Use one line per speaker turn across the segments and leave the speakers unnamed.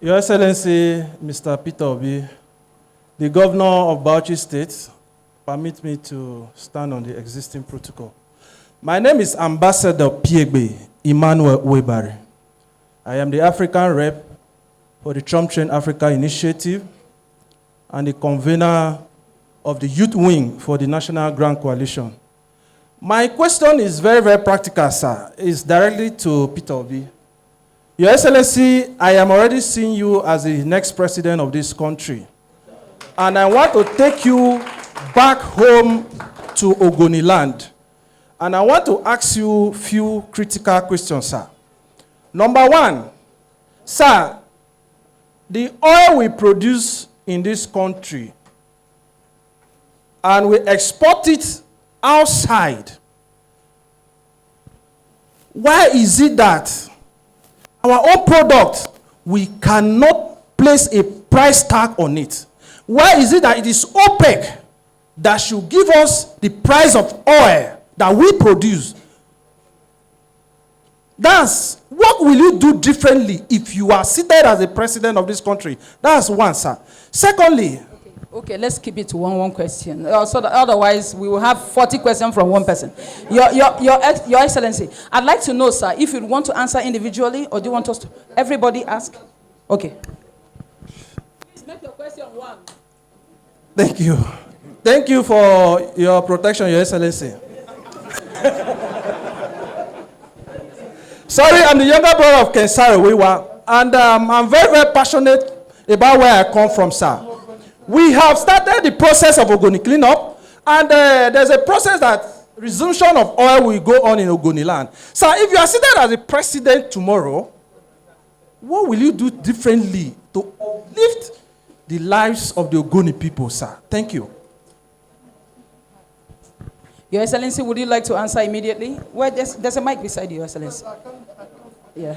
Your Excellency, Mr. Peter Obi, the Governor of Bauchi State, permit me to stand on the existing protocol. My name is Ambassador Piegbe Emmanuel Webari. I am the African rep for the Trump Train Africa Initiative and the convener of the Youth Wing for the National Grand Coalition. My question is very, very practical, sir. It's directly to Peter Obi. Your Excellency, I am already seeing you as the next president of this country. And I want to take you back home to Ogoni land. And I want to ask you a few critical questions, sir. Number one, sir, the oil we produce in this country and we export it outside, why is it that our own product, we cannot place a price tag on it? Why is it that it is OPEC that should give us the price of oil that we produce? That's what will you do differently if you are seated as the president of this country? That's one, sir. Secondly,
okay, let's keep it to one question. So that otherwise, we will have 40 questions from one person. Your Excellency, I'd like to know, sir, if you want to answer individually, or do you want us to everybody ask? Okay. Please make your question one.
Thank you. Thank you for your protection, Your Excellency. Sorry, I'm the younger brother of Kensari Wiwa, and I'm very, very passionate about where I come from, sir. We have started the process of Ogoni cleanup, and there's a process that resumption of oil will go on in Ogoni land. So if you are seated as a president tomorrow, what will you do differently to uplift the lives of the Ogoni people, sir? Thank you.
Your Excellency, would you like to answer immediately? Well, there's a mic beside you, Your Excellency. Yeah.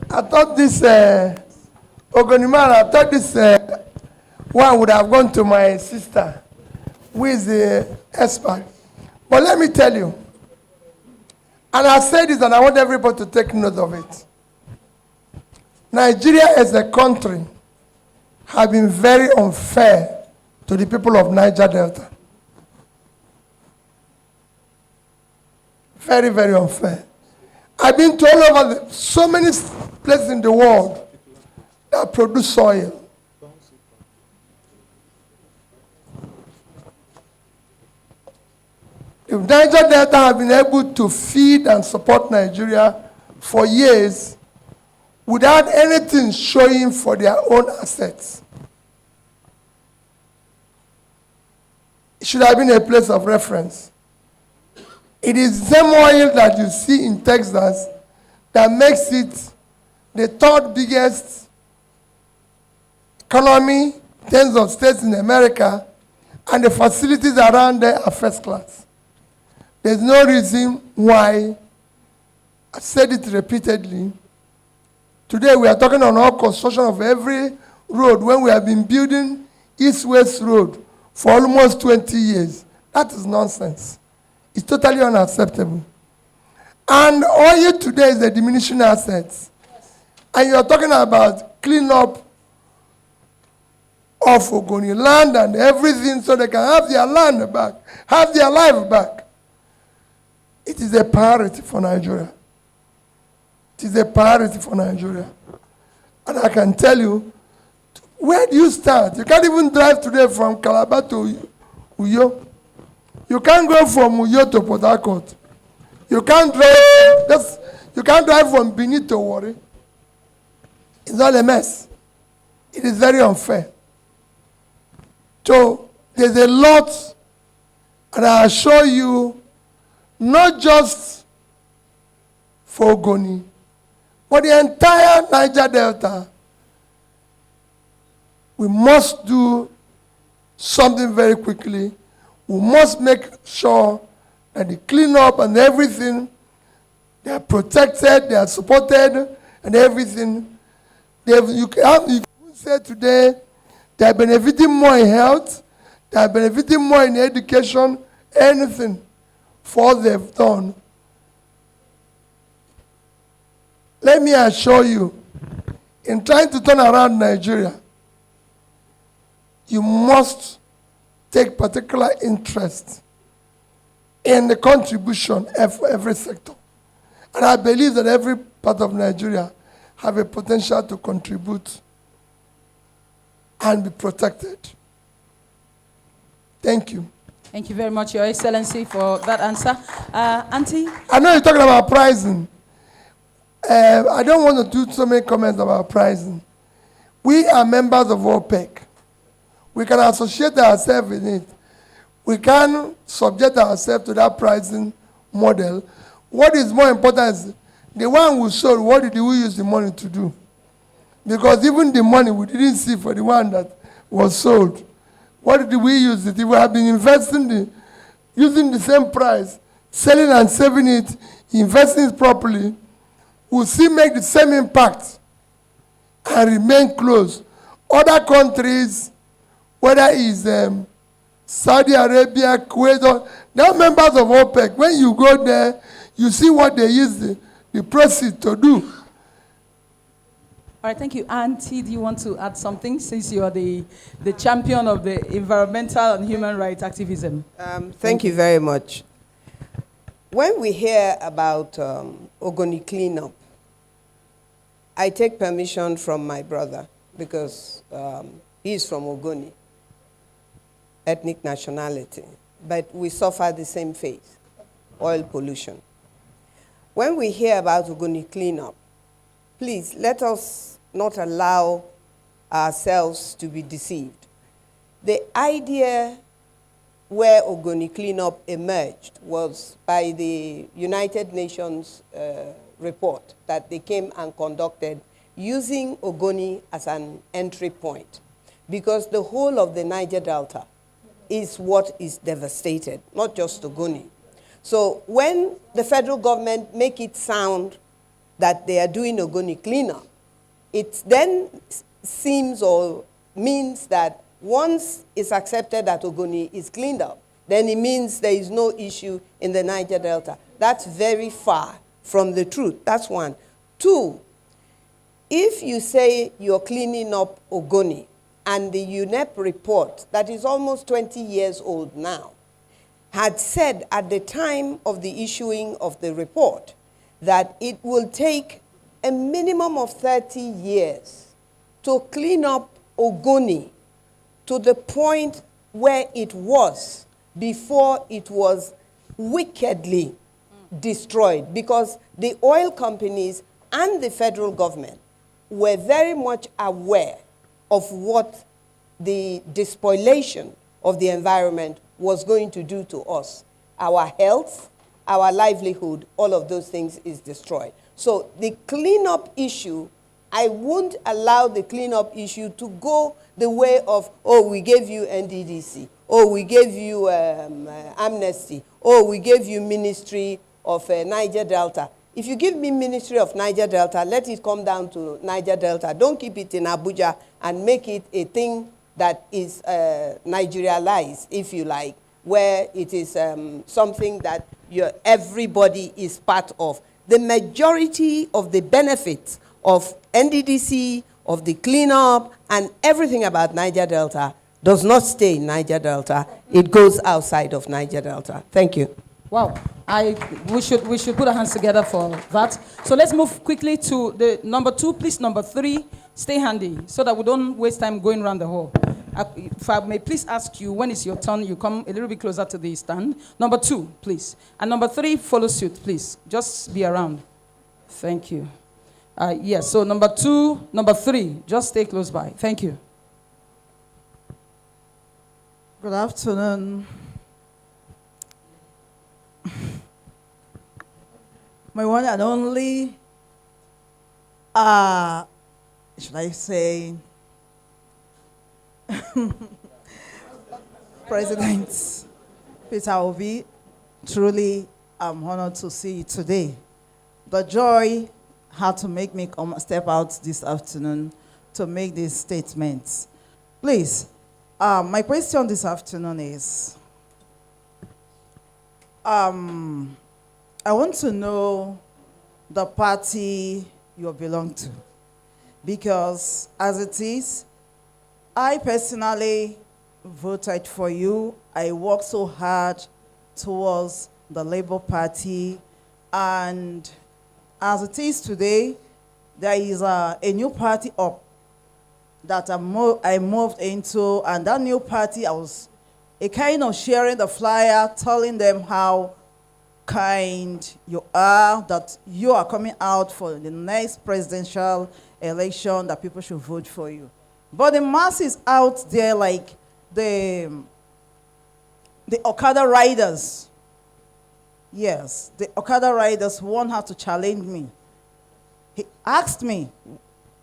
I thought this Ogoniman, I thought this one would have gone to my sister, who is the expert. But let me tell you, and I say this and I want everybody to take note of it. Nigeria as a country have been very unfair to the people of Niger Delta. Very, very unfair. I've been to all over so many places in the world that produce soil. If Niger Delta have been able to feed and support Nigeria for years without anything showing for their own assets, it should have been a place of reference. It is the same oil that you see in Texas that makes it the third biggest economy in terms of states in America, and the facilities around there are first class. There's no reason why, I said it repeatedly, today we are talking on all construction of every road when we have been building East-West Road for almost 20 years. That is nonsense. It's totally unacceptable. And oil today is a diminishing asset. And you're talking about cleanup of Ogoni land and everything so they can have their land back, have their life back. It is a priority for Nigeria. It is a priority for Nigeria. And I can tell you, where do you start? You can't even drive today from Calabar to Uyo. You can't go from Uyo to Port Harcourt. You can't drive from Benin to Warri. It's all a mess. It is very unfair. So there's a lot, and I assure you, not just for Ogoni, but the entire Niger Delta, we must do something very quickly. We must make sure that the cleanup and everything, they are protected, they are supported, and everything. You can say today, they are benefiting more in health, they are benefiting more in education, anything for what they've done. let me assure you, in trying to turn around Nigeria, you must take particular interest in the contribution of every sector. And I believe that every part of Nigeria have a potential to contribute and be protected. Thank you.
Thank you very much, Your Excellency, for that answer. Auntie?
I know you're talking about pricing. I don't want to do so many comments about pricing. We are members of OPEC. We can associate ourselves in it. We can subject ourselves to that pricing model. What is more important is the one who sold, what did we use the money to do? Because even the money we didn't see for the one that was sold. What did we use it? If we have been investing, using the same price, selling and saving it, investing it properly, we'll still make the same impact and remain close. Other countries, whether it's Saudi Arabia, Kuwait, they're members of OPEC. When you go there, you see what they use the proceeds to do.
All right, thank you. Auntie, do you want to add something since you are the champion of the environmental and human rights activism?
Thank you very much. When we hear about Ogoni cleanup, I take permission from my brother because he's from Ogoni, ethnic nationality, but we suffer the same fate, oil pollution. When we hear about Ogoni cleanup, please let us not allow ourselves to be deceived. The idea where Ogoni cleanup emerged was by the United Nations report that they came and conducted using Ogoni as an entry point, because the whole of the Niger Delta is what is devastated, not just Ogoni. So when the federal government make it sound that they are doing Ogoni cleanup, it then seems or means that once it's accepted that Ogoni is cleaned up, then it means there is no issue in the Niger Delta. That's very far from the truth. That's one. Two, if you say you're cleaning up Ogoni, and the UNEP report, that is almost 20 years old now, had said at the time of the issuing of the report that it will take a minimum of 30 years to clean up Ogoni to the point where it was before it was wickedly destroyed, because the oil companies and the federal government were very much aware of what the despoliation of the environment was going to do to us. Our health, our livelihood, all of those things is destroyed. So the cleanup issue, I won't allow the cleanup issue to go the way of, oh, we gave you NDDC, oh, we gave you amnesty, oh, we gave you Ministry of Niger Delta. If you give me Ministry of Niger Delta, let it come down to Niger Delta. Don't keep it in Abuja and make it a thing that is Nigerialized, if you like, where it is something that everybody is part of. The majority of the benefits of NDDC, of the cleanup, and everything about Niger Delta does not stay in Niger Delta. It goes outside of Niger Delta. Thank you.
Wow. We should put our hands together for that. So let's move quickly to the number 2, please. Number 3, stay handy so that we don't waste time going around the hall. If I may please ask you, when it's your turn, you come a little bit closer to the stand. Number 2, please. And number 3, follow suit, please. Just be around. Thank you. Yes, so number 2, number 3, just stay close by. Thank you.
Good afternoon. My one and only, should I say, President Peter Obi, truly I'm honored to see you today. The joy had to make me step out this afternoon to make these statements. Please, my question this afternoon is, I want to know the party you belong to. Because as it is, I personally voted for you. I worked so hard towards the Labour Party, and as it is today, there is a new party up that I moved into, and that new party, I was a kind of sharing the flyer, telling them how kind you are, that you are coming out for the next presidential election, that people should vote for you. But the masses out there, like the Okada riders, yes, the Okada riders want her to challenge me. He asked me,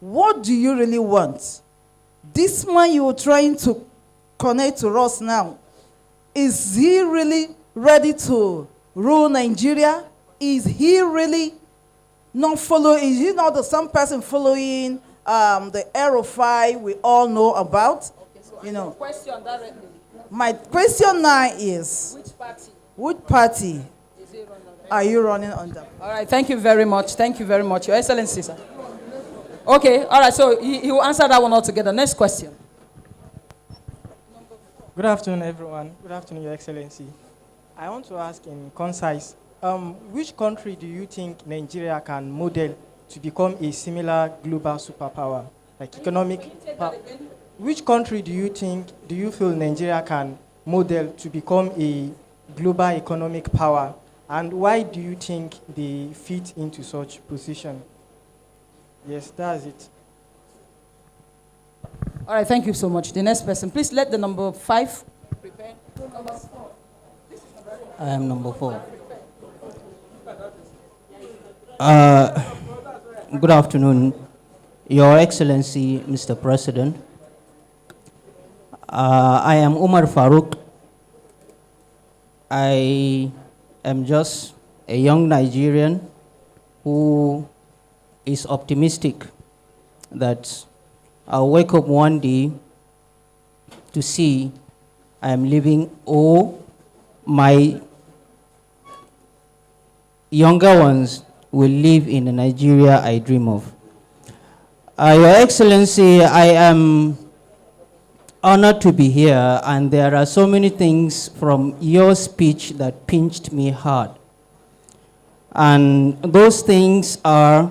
what do you really want? This man you are trying to connect to us now, is he really ready to rule Nigeria? Is he really not following? Is he not the same person following the El-Rufai we all know about?
Okay, so
you know.
Question directly.
My question now is, which party are you running under?
All right, thank you very much. Thank you very much, Your Excellency, sir. Okay, all right, so he will answer that one altogether. Next question.
Good afternoon, everyone. Good afternoon, Your Excellency. I want to ask in concise, which country do you think Nigeria can model to become a similar global superpower, like economic? Which country do you feel Nigeria can model to become a global economic power, and why do you think they fit into such position? Yes, that's it.
All right, thank you so much. The next person, please let the number 5 prepare. Number 4.
I am number 4. Good afternoon, Your Excellency, Mr. President. I am Umar Farouk. I am just a young Nigerian who is optimistic that I'll wake up one day to see I am living all my younger ones will live in the Nigeria I dream of. Your Excellency, I am honored to be here, and there are so many things from your speech that pinched me hard. And those things are,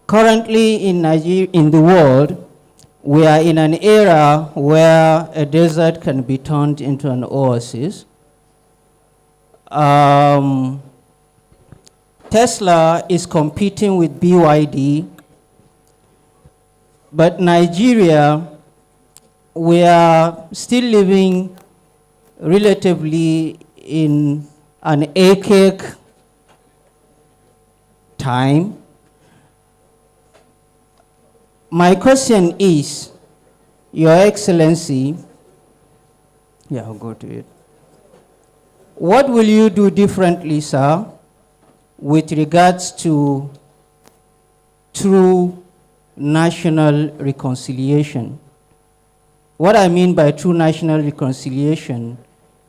currently in Nigeria, in the world, we are in an era where a desert can be turned into an oasis. Tesla is competing with BYD, but Nigeria, we are still living relatively in an archaic time. My question is, Your Excellency, I'll go to it. What will you do differently, sir, with regards to true national reconciliation? What I mean by true national reconciliation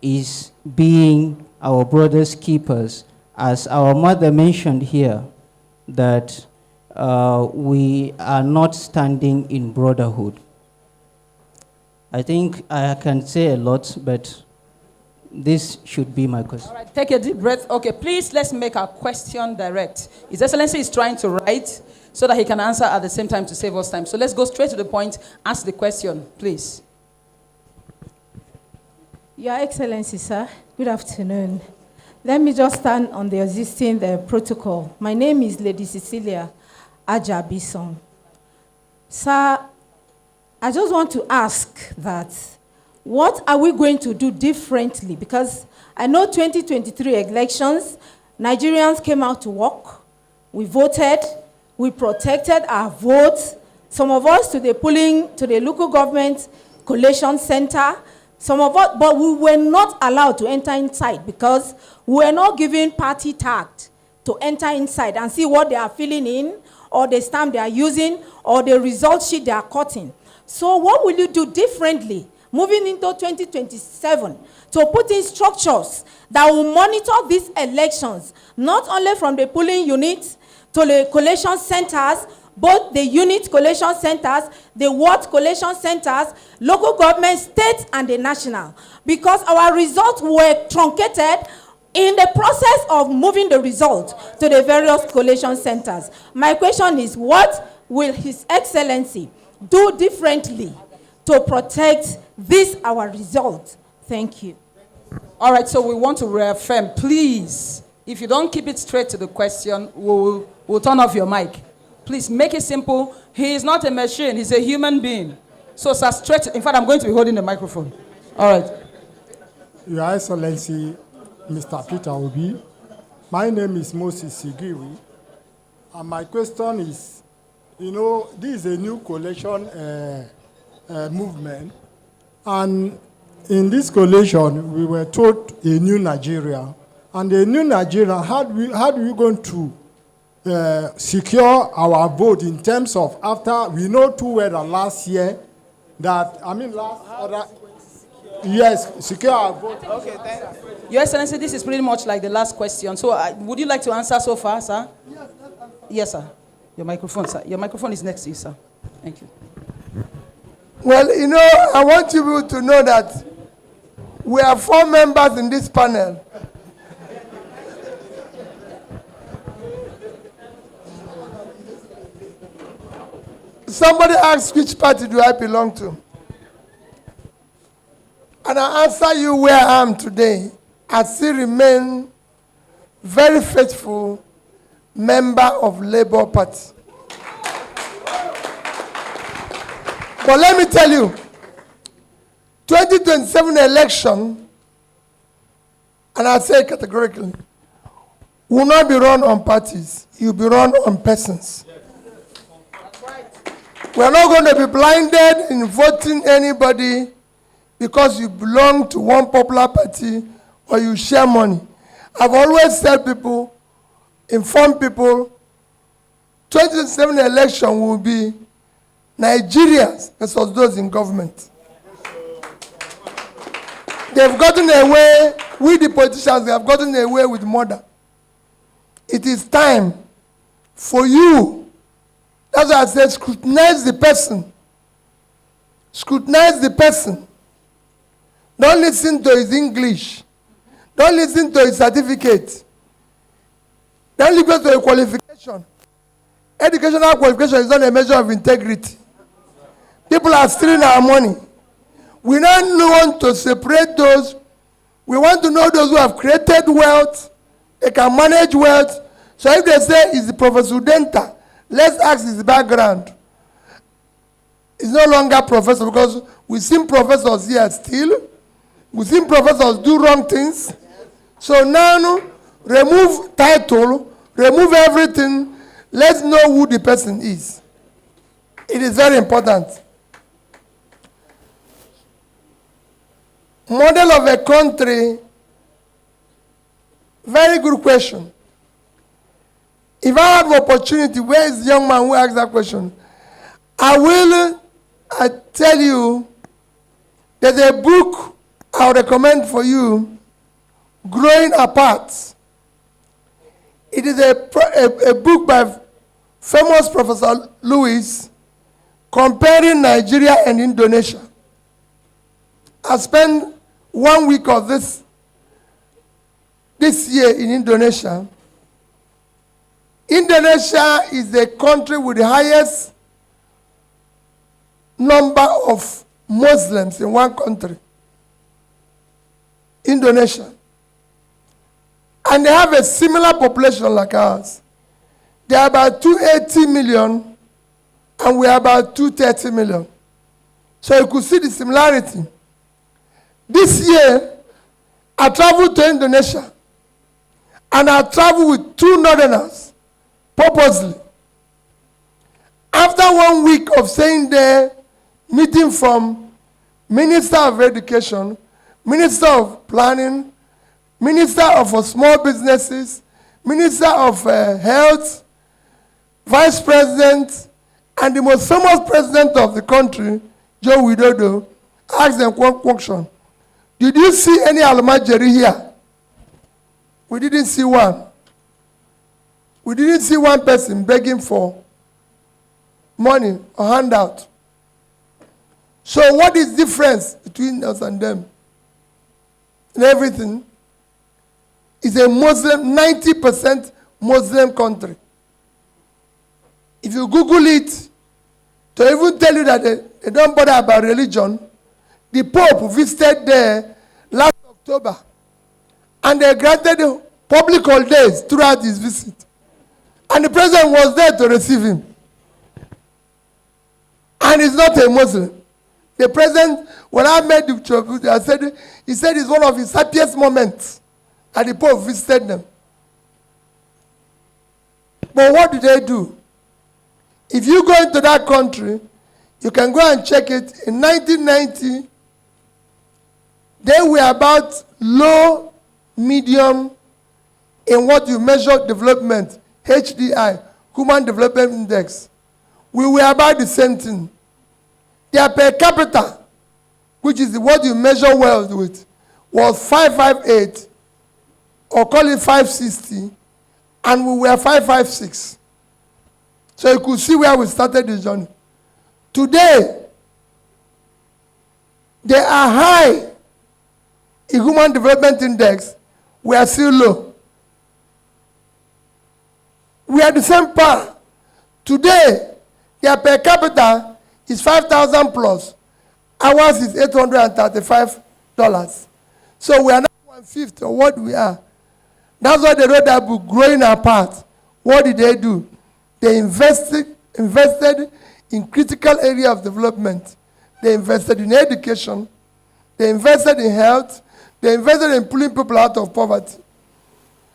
is being our brothers' keepers. As our mother mentioned here, that we are not standing in brotherhood. I think I can say a lot, but this should be my question.
All right, take a deep breath. Okay, please, let's make our question direct. His Excellency is trying to write so that he can answer at the same time to save us time. So let's go straight to the point. Ask the question, please.
Your Excellency, sir, good afternoon. Let me just stand on the existing protocol. My name is Lady Cecilia Ajabison. Sir, I just want to ask that, what are we going to do differently? Because I know 2023 elections, Nigerians came out to work, we voted, we protected our votes. Some of us to the polling, to the local government collation center, some of us, but we were not allowed to enter inside because we were not given party tag to enter inside and see what they are filling in, or the stamp they are using, or the result sheet they are cutting. So what will you do differently? moving into 2027, to put in structures that will monitor these elections, not only from the polling units to the collation centers, both the unit collation centers, the ward collation centers, local government, state, and the national, because our results were truncated in the process of moving the result to the various collation centers. My question is, what will His Excellency do differently to protect this, our result? Thank you.
All right, so we want to reaffirm, please, if you don't keep it straight to the question, we'll turn off your mic. Please make it simple. He is not a machine, he's a human being. So, sir, straight, in fact, I'm going to be holding the microphone. All right.
Your Excellency, Mr. Peter Obi, my name is Moses Sigiri, and my question is, you know, this is a new coalition movement, and in this coalition, we were told a new Nigeria, and the new Nigeria, how do we going to secure our vote in terms of after we know too well that last year that yes, secure our vote.
Okay, thank you. Your Excellency, this is pretty much like the last question. So, would you like to answer so far, sir? Yes, sir. Your microphone, sir. Your microphone is next to you, sir. Thank you.
Well, you know, I want you to know that we are 4 members in this panel. Somebody asked which party do I belong to? And I answer you where I am today. I still remain very faithful member of Labour Party. But let me tell you, 2027 election, and I say categorically, will not be run on parties. It will be run on persons. We are not going to be blinded in voting anybody because you belong to one popular party or you share money. I've always said people, inform people, 2027 election will be Nigerians versus those in government. They've gotten away, we the politicians, they have gotten away with murder. It is time for you, that's why I said scrutinize the person. Scrutinize the person. Don't listen to his English. Don't listen to his certificate. Don't listen to a qualification. Educational qualification is not a measure of integrity. People are stealing our money. We don't want to separate those. We want to know those who have created wealth. They can manage wealth. So if they say it's the Professor Udenta, let's ask his background. He's no longer professor because we've seen professors here steal. We've seen professors do wrong things. So now, remove title, remove everything. Let's know who the person is. It is very important. Model of a country, very good question. If I have an opportunity, where is the young man who asked that question? I tell you, there's a book I recommend for you, Growing Apart. It is a book by famous Professor Lewis comparing Nigeria and Indonesia. I spent 1 week of this year in Indonesia. Indonesia is the country with the highest number of Muslims in one country. Indonesia. And they have a similar population like ours. They are about 280 million, and we are about 230 million. So you could see the similarity. This year, I traveled to Indonesia, and I traveled with 2 northerners, purposely. After 1 week of staying there, meeting from Minister of Education, Minister of Planning, Minister of Small Businesses, Minister of Health, Vice President, and the most famous president of the country, Joe Widodo, Ask them one question. Did you see any almajiri here? We didn't see one. We didn't see one person begging for money or handout. So what is the difference between us and them? And everything is a Muslim, 90% Muslim country. If you Google it, to even tell you that they don't bother about religion, the Pope visited there last October, and they granted public holidays throughout his visit. And the president was there to receive him. And he's not a Muslim. The president, when I met the Church, he said it's one of his happiest moments that the Pope visited them. But what do they do? If you go into that country, you can go and check it. In 1990, they were about low, medium, in what you measure development, HDI, Human Development Index. We were about the same thing. Their per capita, which is what you measure wealth with, was 558, or call it 560, and we were 556. So you could see where we started this journey. Today, they are high in Human Development Index. We are still low. We are the same par. Today, their per capita is 5,000 plus. Ours is $835. So we are not 1/5 of what we are. That's why they wrote that book, Growing Apart. What did they do? They invested in critical area of development. They invested in education. They invested in health. They invested in pulling people out of poverty.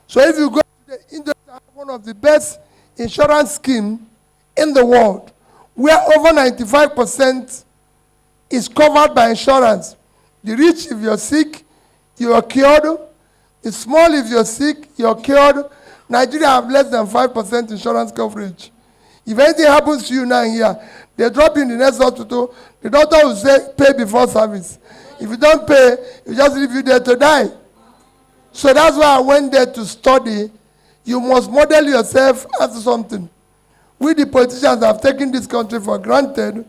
So if you go to the Udenta, one of the best insurance schemes in the world, where over 95% is covered by insurance. The rich, if you're sick, you are cured. The small, if you're sick, you're cured. Nigeria have less than 5% insurance coverage. If anything happens to you now here, they drop you in the next hospital, the doctor will say, pay before service. If you don't pay, you just leave you there to die. So that's why I went there to study. You must model yourself after something. We, the politicians, have taken this country for granted.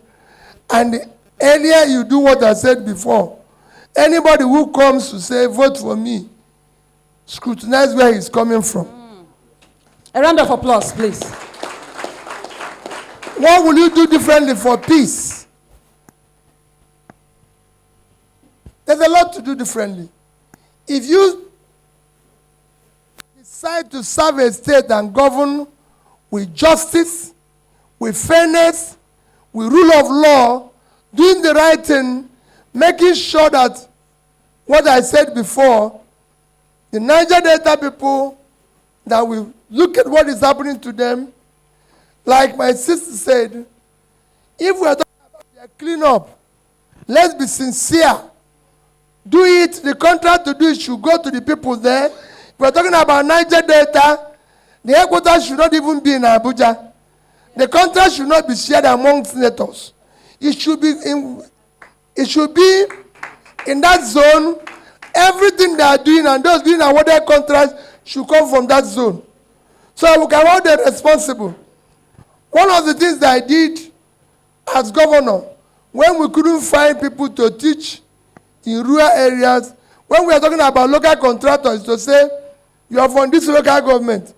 And earlier you do what I said before. Anybody who comes to say, vote for me, scrutinize where he's coming from.
A round of applause, please.
What will you do differently for peace? There's a lot to do differently. If you decide to serve a state and govern with justice, with fairness, with rule of law, doing the right thing, making sure that what I said before, the Niger Delta people, that we look at what is happening to them, like my sister said, if we are talking about their cleanup, let's be sincere. Do it, the contract to do it should go to the people there. If we're talking about Niger Delta, the headquarters should not even be in Abuja. The contract should not be shared among senators. It should be in that zone. Everything they are doing and those doing awarded contracts should come from that zone. So we can hold them responsible. One of the things that I did as governor, when we couldn't find people to teach in rural areas, when we are talking about local contractors, to say, you are from this local government,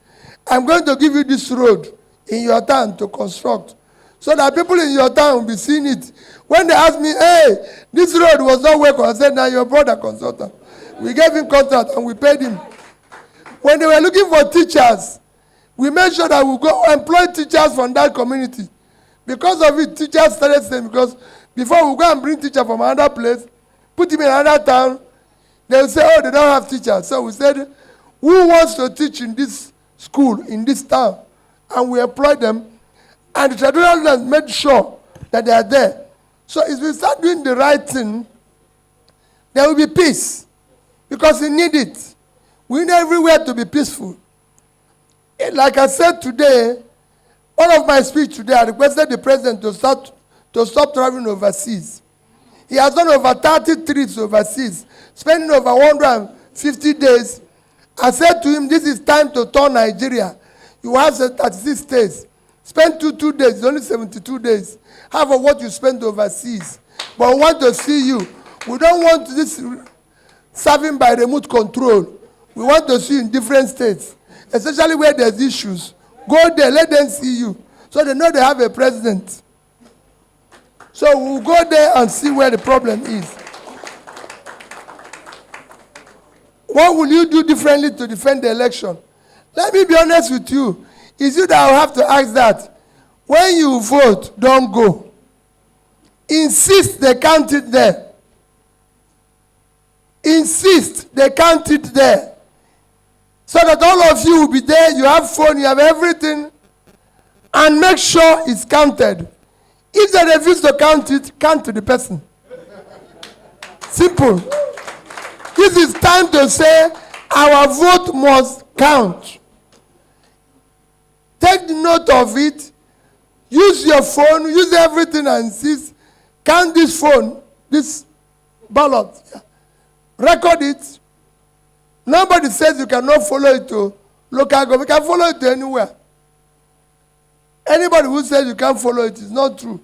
I'm going to give you this road in your town to construct, so that people in your town will be seeing it. When they ask me, hey, this road was not working, I said, now your brother consultant. We gave him contract and we paid him. When they were looking for teachers, we made sure that we go employ teachers from that community. Because of it, teachers started saying, because before we go and bring teacher from another place, put him in another town, they will say, oh, they don't have teachers. So we said, who wants to teach in this school, in this town? And we employed them. And the traditional leaders made sure that they are there. So if we start doing the right thing, there will be peace. Because we need it. We need everywhere to be peaceful. Like I said today, one of my speech today, I requested the president to stop traveling overseas. He has done over 30 trips overseas, spending over 150 days. I said to him, this is time to turn Nigeria. You have 36 days. Spend two days, it's only 72 days. Half of what you spend overseas. But we want to see you. We don't want this serving by remote control. We want to see you in different states, especially where there's issues. Go there, let them see you, so they know they have a president. So we'll go there and see where the problem is. What will you do differently to defend the election? Let me be honest with you. It's you that will have to ask that. When you vote, don't go. Insist they count it there. Insist they count it there. So that all of you will be there, you have phone, you have everything, and make sure it's counted. If they refuse to count it, count to the person. Simple. This is time to say our vote must count. Take note of it. Use your phone, use everything and insist. Count this phone, this ballot. Record it. Nobody says you cannot follow it to local government. You can follow it to anywhere. Anybody who says you can't follow it is not true.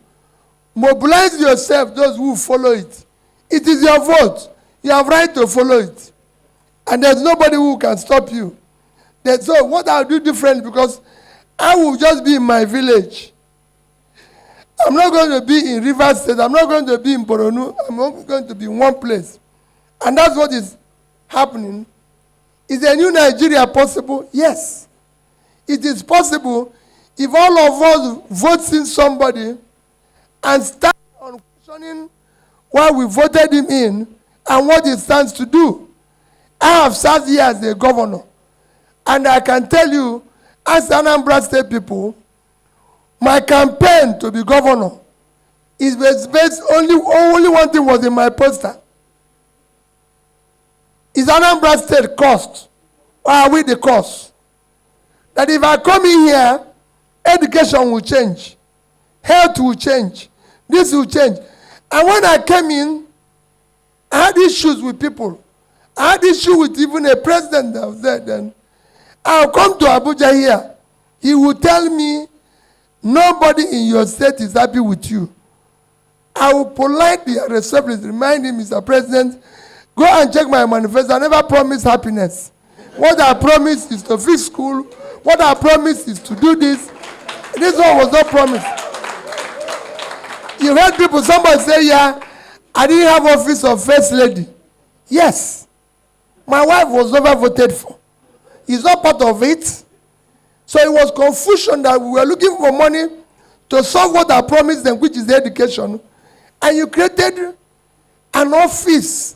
Mobilize yourself, those who follow it. It is your vote. You have right to follow it. And there's nobody who can stop you. So what I'll do differently, because I will just be in my village. I'm not going to be in Rivers State. I'm not going to be in Boronu. I'm not going to be in one place. And that's what is happening. Is a new Nigeria possible? Yes. It is possible if all of us vote in somebody and start on questioning why we voted him in and what he stands to do. I have sat here as a governor, and I can tell you, as Anambra State people, my campaign to be governor is based only one thing was in my poster. Is Anambra State cost, or are we the cost? That if I come in here, education will change, health will change, this will change. And when I came in, I had issues with people. I had issue with even a president that was there then. I'll come to Abuja here. He will tell me, nobody in your state is happy with you. I will politely and respectfully remind him, Mr. President, go and check my manifesto. I never promised happiness. What I promised is to fix school. What I promised is to do this. This one was not promised. You heard people, somebody say, yeah, I didn't have office of first lady. Yes. My wife was never voted for. It's not part of it. So it was confusion that we were looking for money to solve what I promised them, which is the education. And you created an office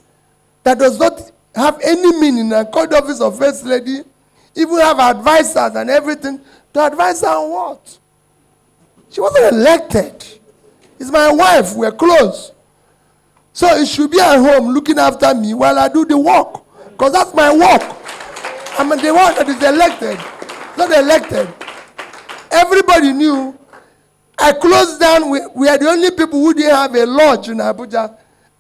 that does not have any meaning, and called the office of first lady, even have advisors and everything. To advise her on what? She wasn't elected. It's my wife. We're close. So it should be at home looking after me while I do the work. Because that's my work. I'm the one that is elected. Not elected. Everybody knew. I closed down. We are the only people who didn't have a lodge in Abuja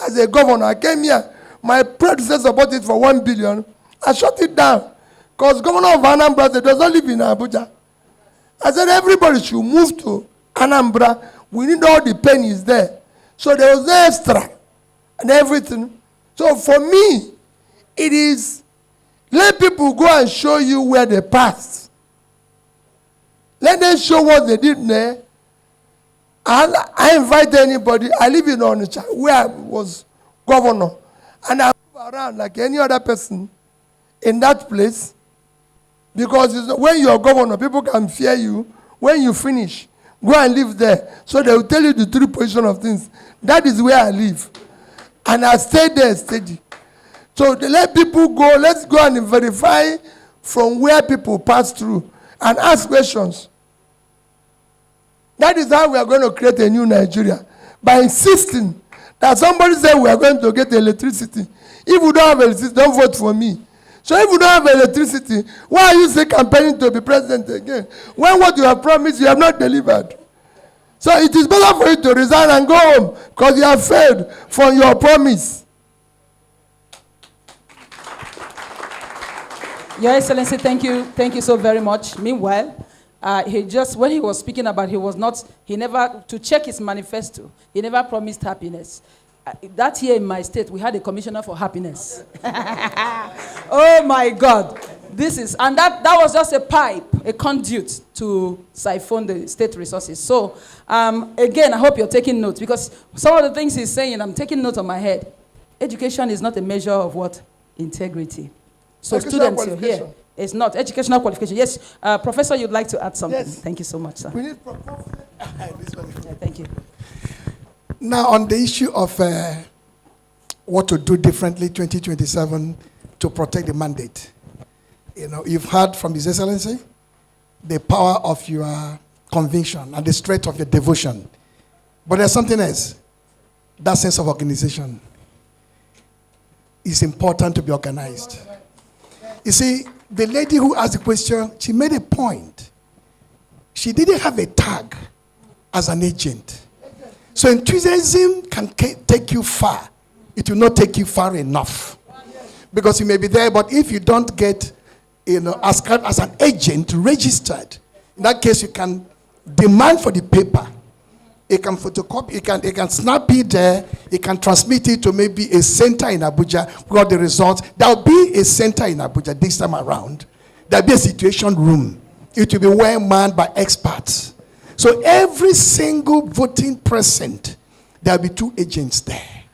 as a governor. I came here. My predecessor bought it for 1 billion. I shut it down. Because Governor of Anambra does not live in Abuja. I said everybody should move to Anambra. We need all the pennies there. So there was no extra and everything. So for me, it is let people go and show you where they passed. Let them show what they did there. And I invite anybody. I live in Onitsha, where I was governor. And I move around like any other person in that place. Because when you are governor, people can fear you. When you finish, go and live there. So they will tell you the true position of things. That is where I live. And I stay there steady. So let people go. Let's go and verify from where people pass through and ask questions. That is how we are going to create a new Nigeria. By insisting that somebody said we are going to get electricity. If we don't have electricity, don't vote for me. So if you don't have electricity, why are you still campaigning to be president again? When what you have promised, you have not delivered. So it is better for you to resign and go home because you have failed from your promise.
Your Excellency, thank you. Thank you so very much. Meanwhile, when he was speaking about, to check his manifesto, he never promised happiness. That year in my state, we had a commissioner for happiness. Oh my God. That was just a pipe, a conduit to siphon the state resources. So, again, I hope you're taking notes because some of the things he's saying, I'm taking notes on my head. Education is not a measure of what? Integrity. So students, you're here. It's not educational qualification. Yes, Professor, you'd like to add something. Yes. Thank you so much, sir.
We need
thank you.
Now, on the issue of what to do differently 2027 to protect the mandate, you've heard from His Excellency the power of your conviction and the strength of your devotion. But there's something else. That sense of organization is important to be organized. You see, the lady who asked the question, she made a point. She didn't have a tag as an agent. So enthusiasm can take you far. It will not take you far enough. Because you may be there, but if you don't get ascribed as an agent registered, in that case you can demand for the paper. It can photocopy, it can snap it there, it can transmit it to maybe a center in Abuja. We got the results. There will be a center in Abuja this time around. There will be a situation room. It will be well manned by experts. So every single voting present, there will be 2 agents there.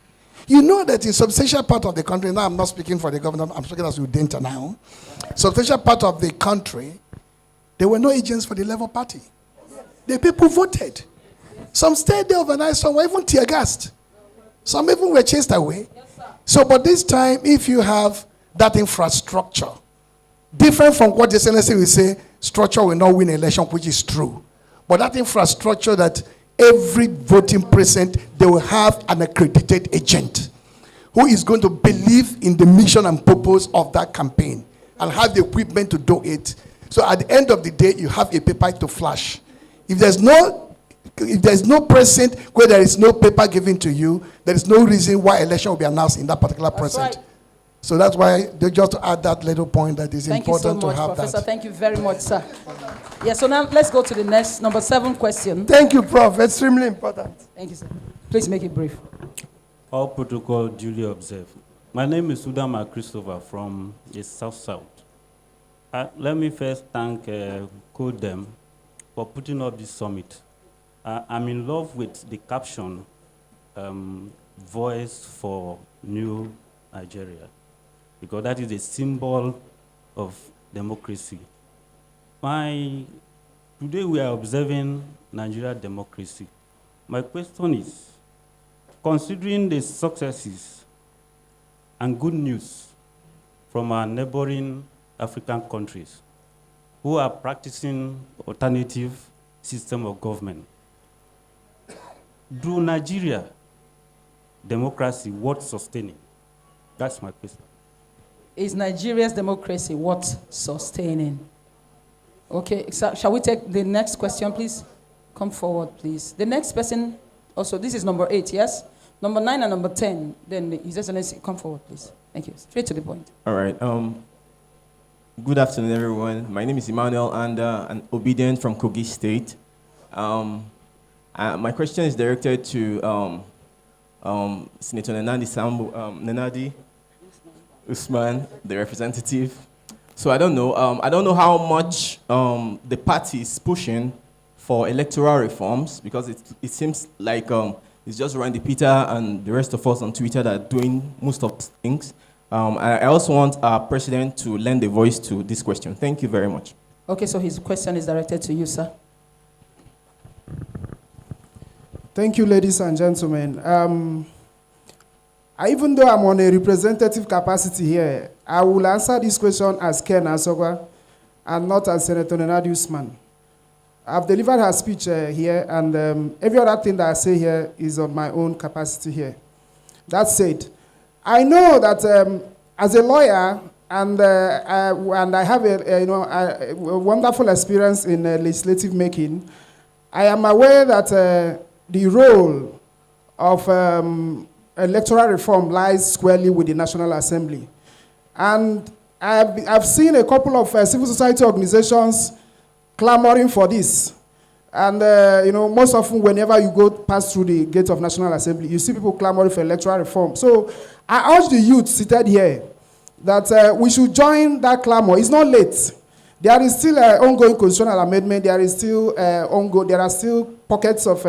You know that in substantial part of the country, now I'm not speaking for the governor, I'm speaking as Udenta now. Substantial part of the country, there were no agents for the Labour Party. The people voted. Some stayed there overnight, some were even tear gassed. Some even were chased away. So, but this time, if you have that infrastructure, different from what the Excellency will say, structure will not win election, which is true. But that infrastructure that every voting precinct, they will have an accredited agent who is going to believe in the mission and purpose of that campaign and have the equipment to do it. So at the end of the day, you have a paper to flash. If there's no precinct where there is no paper given to you, there is no reason why election will be announced in that particular precinct. Right. So that's why they just to add that little point that is important to have. Thank you so much,
Professor. Thank you very much, sir. Yeah, so now let's go to the next, number 7 question.
Thank you, Prof. Extremely important.
Thank you, sir. Please make it brief.
All protocol duly observed. My name is Udama Christopher from the South. Let me first thank COPDEM for putting up this summit. I'm in love with the caption, Voice for New Nigeria, because that is a symbol of democracy. Today we are observing Nigeria democracy. My question is, considering the successes and good news from our neighboring African countries who are practicing alternative system of government, do Nigeria democracy worth sustaining? That's my question.
Is Nigeria's democracy worth sustaining? Okay, so shall we take the next question, please? Come forward, please. The next person, also, this is number 8, yes? Number 9 and number 10. Then His Excellency, come forward, please. Thank you. Straight to the point.
All right. Good afternoon, everyone. My name is Emmanuel Anda, an obedient from Kogi State. My question is directed to Senator Nenadi Usman, the representative. So I don't know how much the party is pushing for electoral reforms, because it seems like it's just Randy Peter and the rest of us on Twitter that are doing most of the things. I also want our president to lend a voice to this question. Thank you very much.
Okay, so his question is directed to you, sir.
Thank you, ladies and gentlemen. Even though I'm on a representative capacity here, I will answer this question as Ken Asogwa and not as Senator Nenadi Usman. I've delivered her speech here, and every other thing that I say here is on my own capacity here. That said, I know that as a lawyer, and I have a wonderful experience in legislative making, I am aware that the role of electoral reform lies squarely with the National Assembly. And I've seen a couple of civil society organizations clamoring for this. And, most often whenever you go pass through the gate of National Assembly, you see people clamoring for electoral reform. So I urge the youth seated here that we should join that clamor. It's not late. There is still ongoing constitutional amendment. There are still pockets of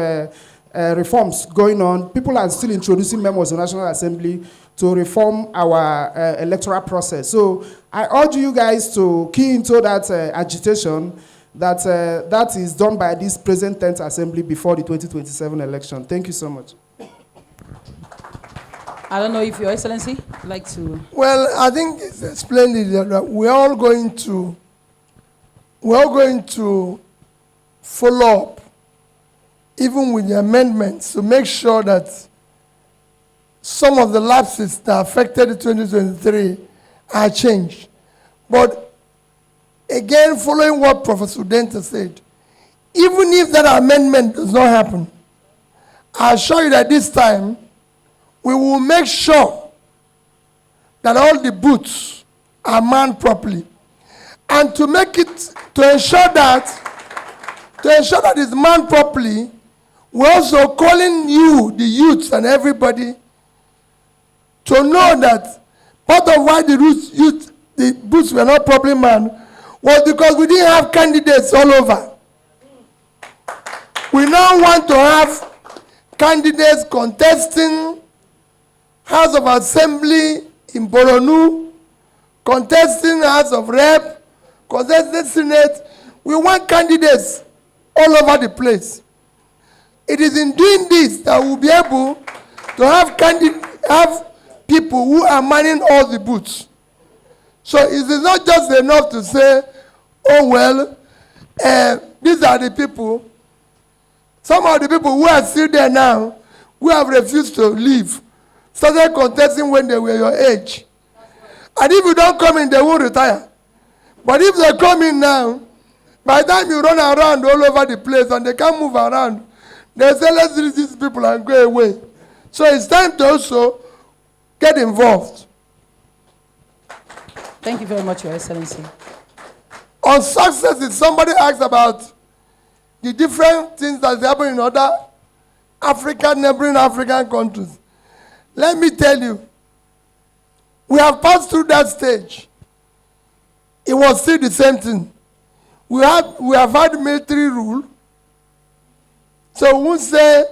reforms going on. People are still introducing memos to National Assembly to reform our electoral process. So I urge you guys to key into that agitation that is done by this present 10th Assembly before the 2027 election. Thank you so much.
I don't know if Your Excellency would like to...
Well, I think it's splendid that we're all going to follow up, even with the amendments, to make sure that some of the lapses that affected 2023 are changed. But again, following what Professor Udenta said, even if that amendment does not happen, I assure you that this time, we will make sure that all the booths are manned properly. And to ensure that it's manned properly, we're also calling you, the youths and everybody, to know that part of why the booths were not properly manned was because we didn't have candidates all over. We now want to have candidates contesting House of Assembly in Boronu, contesting House of Rep, contesting Senate. We want candidates all over the place. It is in doing this that we'll be able to have people who are manning all the booths. So it is not just enough to say, oh well, these are the people. Some of the people who are still there now, who have refused to leave, started contesting when they were your age. And if you don't come in, they won't retire. But if they come in now, by the time you run around all over the place and they can't move around, they say, let's leave these people and go away. So it's time to also get involved.
Thank you very much, Your Excellency.
On success, if somebody asks about the different things that happen in other neighboring African countries, let me tell you, we have passed through that stage. It was still the same thing. We have had military rule. So we won't say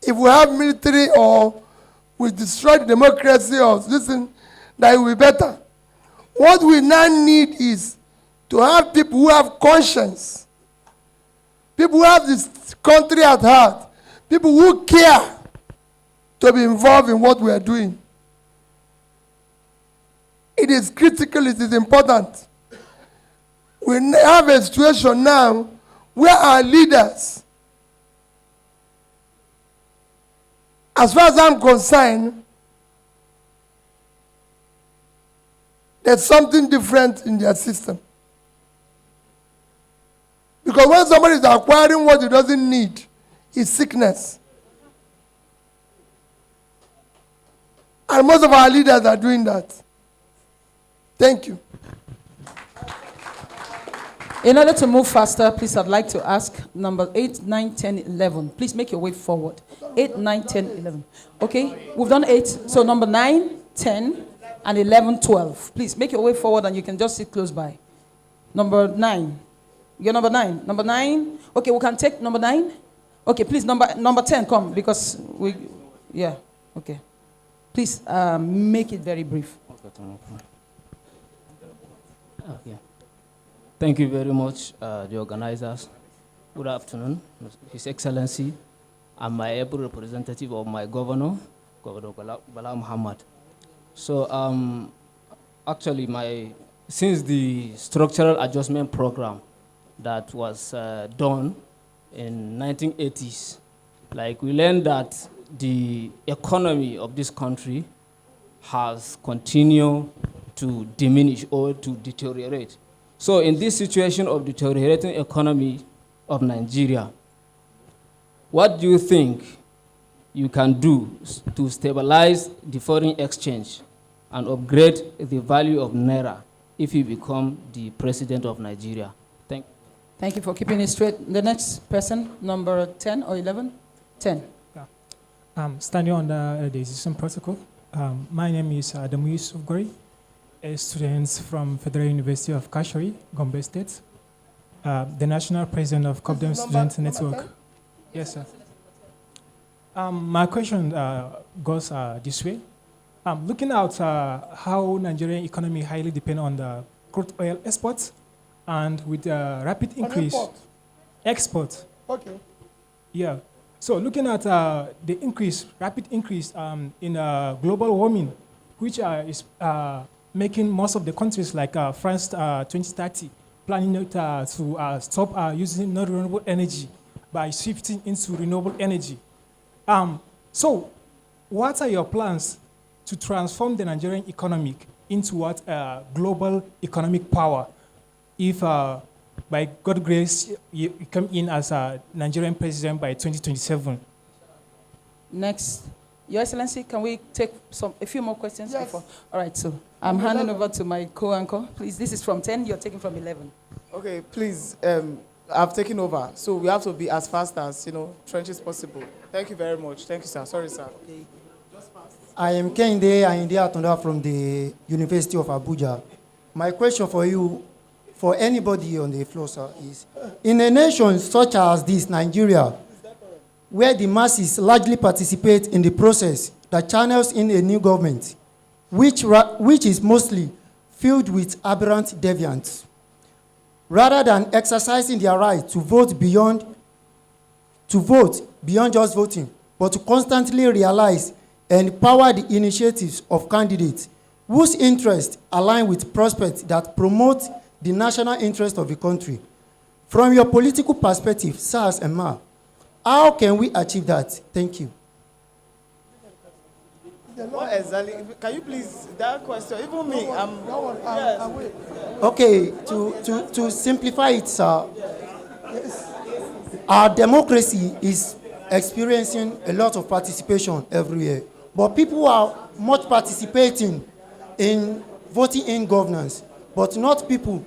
if we have military or we destroy the democracy or listen, that it will be better. What we now need is to have people who have conscience, people who have this country at heart, people who care to be involved in what we are doing. It is critical, it is important. We have a situation now where our leaders, as far as I'm concerned, there's something different in their system. Because when somebody is acquiring what he doesn't need, it's sickness. And most of our leaders are doing that. Thank you.
In order to move faster, please, I'd like to ask number 8, 9, 10, 11. Please make your way forward. 8, 9, 10, 11. Okay? We've done 8. So number 9, 10, and 11, 12. Please make your way forward and you can just sit close by. Number 9. You're number 9. Number 9. Okay, we can take number 9. Okay, please, number 10, come, because yeah, okay. Please make it very brief.
Okay. Thank you very much, the organizers. Good afternoon, His Excellency. I'm my able representative of my governor, Governor Bala Muhammad. So actually, since the structural adjustment program that was done in 1980s, like we learned that the economy of this country has continued to diminish or to deteriorate. So in this situation of deteriorating economy of Nigeria, what do you think you can do to stabilize the foreign exchange and upgrade the value of Naira if you become the president of Nigeria?
Thank you for keeping it straight. The next person, number 10 or 11? 10.
Standing on the decision protocol, my name is Adamu Yusuf Gori, a student from Federal University of Kashari, Gombe State, the national president of COPDEM Student Network. Yes, sir. My question goes this way. Looking at how Nigerian economy highly depends on the crude oil exports, and with the rapid increase, export.
Okay.
Yeah. So looking at the rapid increase in global warming, which is making most of the countries like France 2030 planning to stop using non-renewable energy by shifting into renewable energy. So what are your plans to transform the Nigerian economy into what global economic power if by God's grace you come in as a Nigerian president by 2027?
Next. Your Excellency, can we take a few more questions?
Yes.
Before? All right, so I'm handing over to my co-anchor. Please, this is from 10, you're taking from 11.
Okay, please, I've taken over, so we have to be as fast as, trench as possible. Thank you very much. Thank you, sir. Sorry, sir. Okay.
I am Kehinde Atunde from the University of Abuja. My question for you, for anybody on the floor, sir, is, in a nation such as this, Nigeria, where the masses largely participate in the process that channels in a new government, which is mostly filled with aberrant deviants, rather than exercising their right to vote beyond just voting, but to constantly realize and power the initiatives of candidates whose interests align with prospects that promote the national interest of the country. From your political perspective, SARS and MA, how can we achieve that? Thank you.
What exactly? Can you please, that question, even me, yes.
Okay, to simplify it, sir, our democracy is experiencing a lot of participation every year, but people are much participating in voting in governance, but not people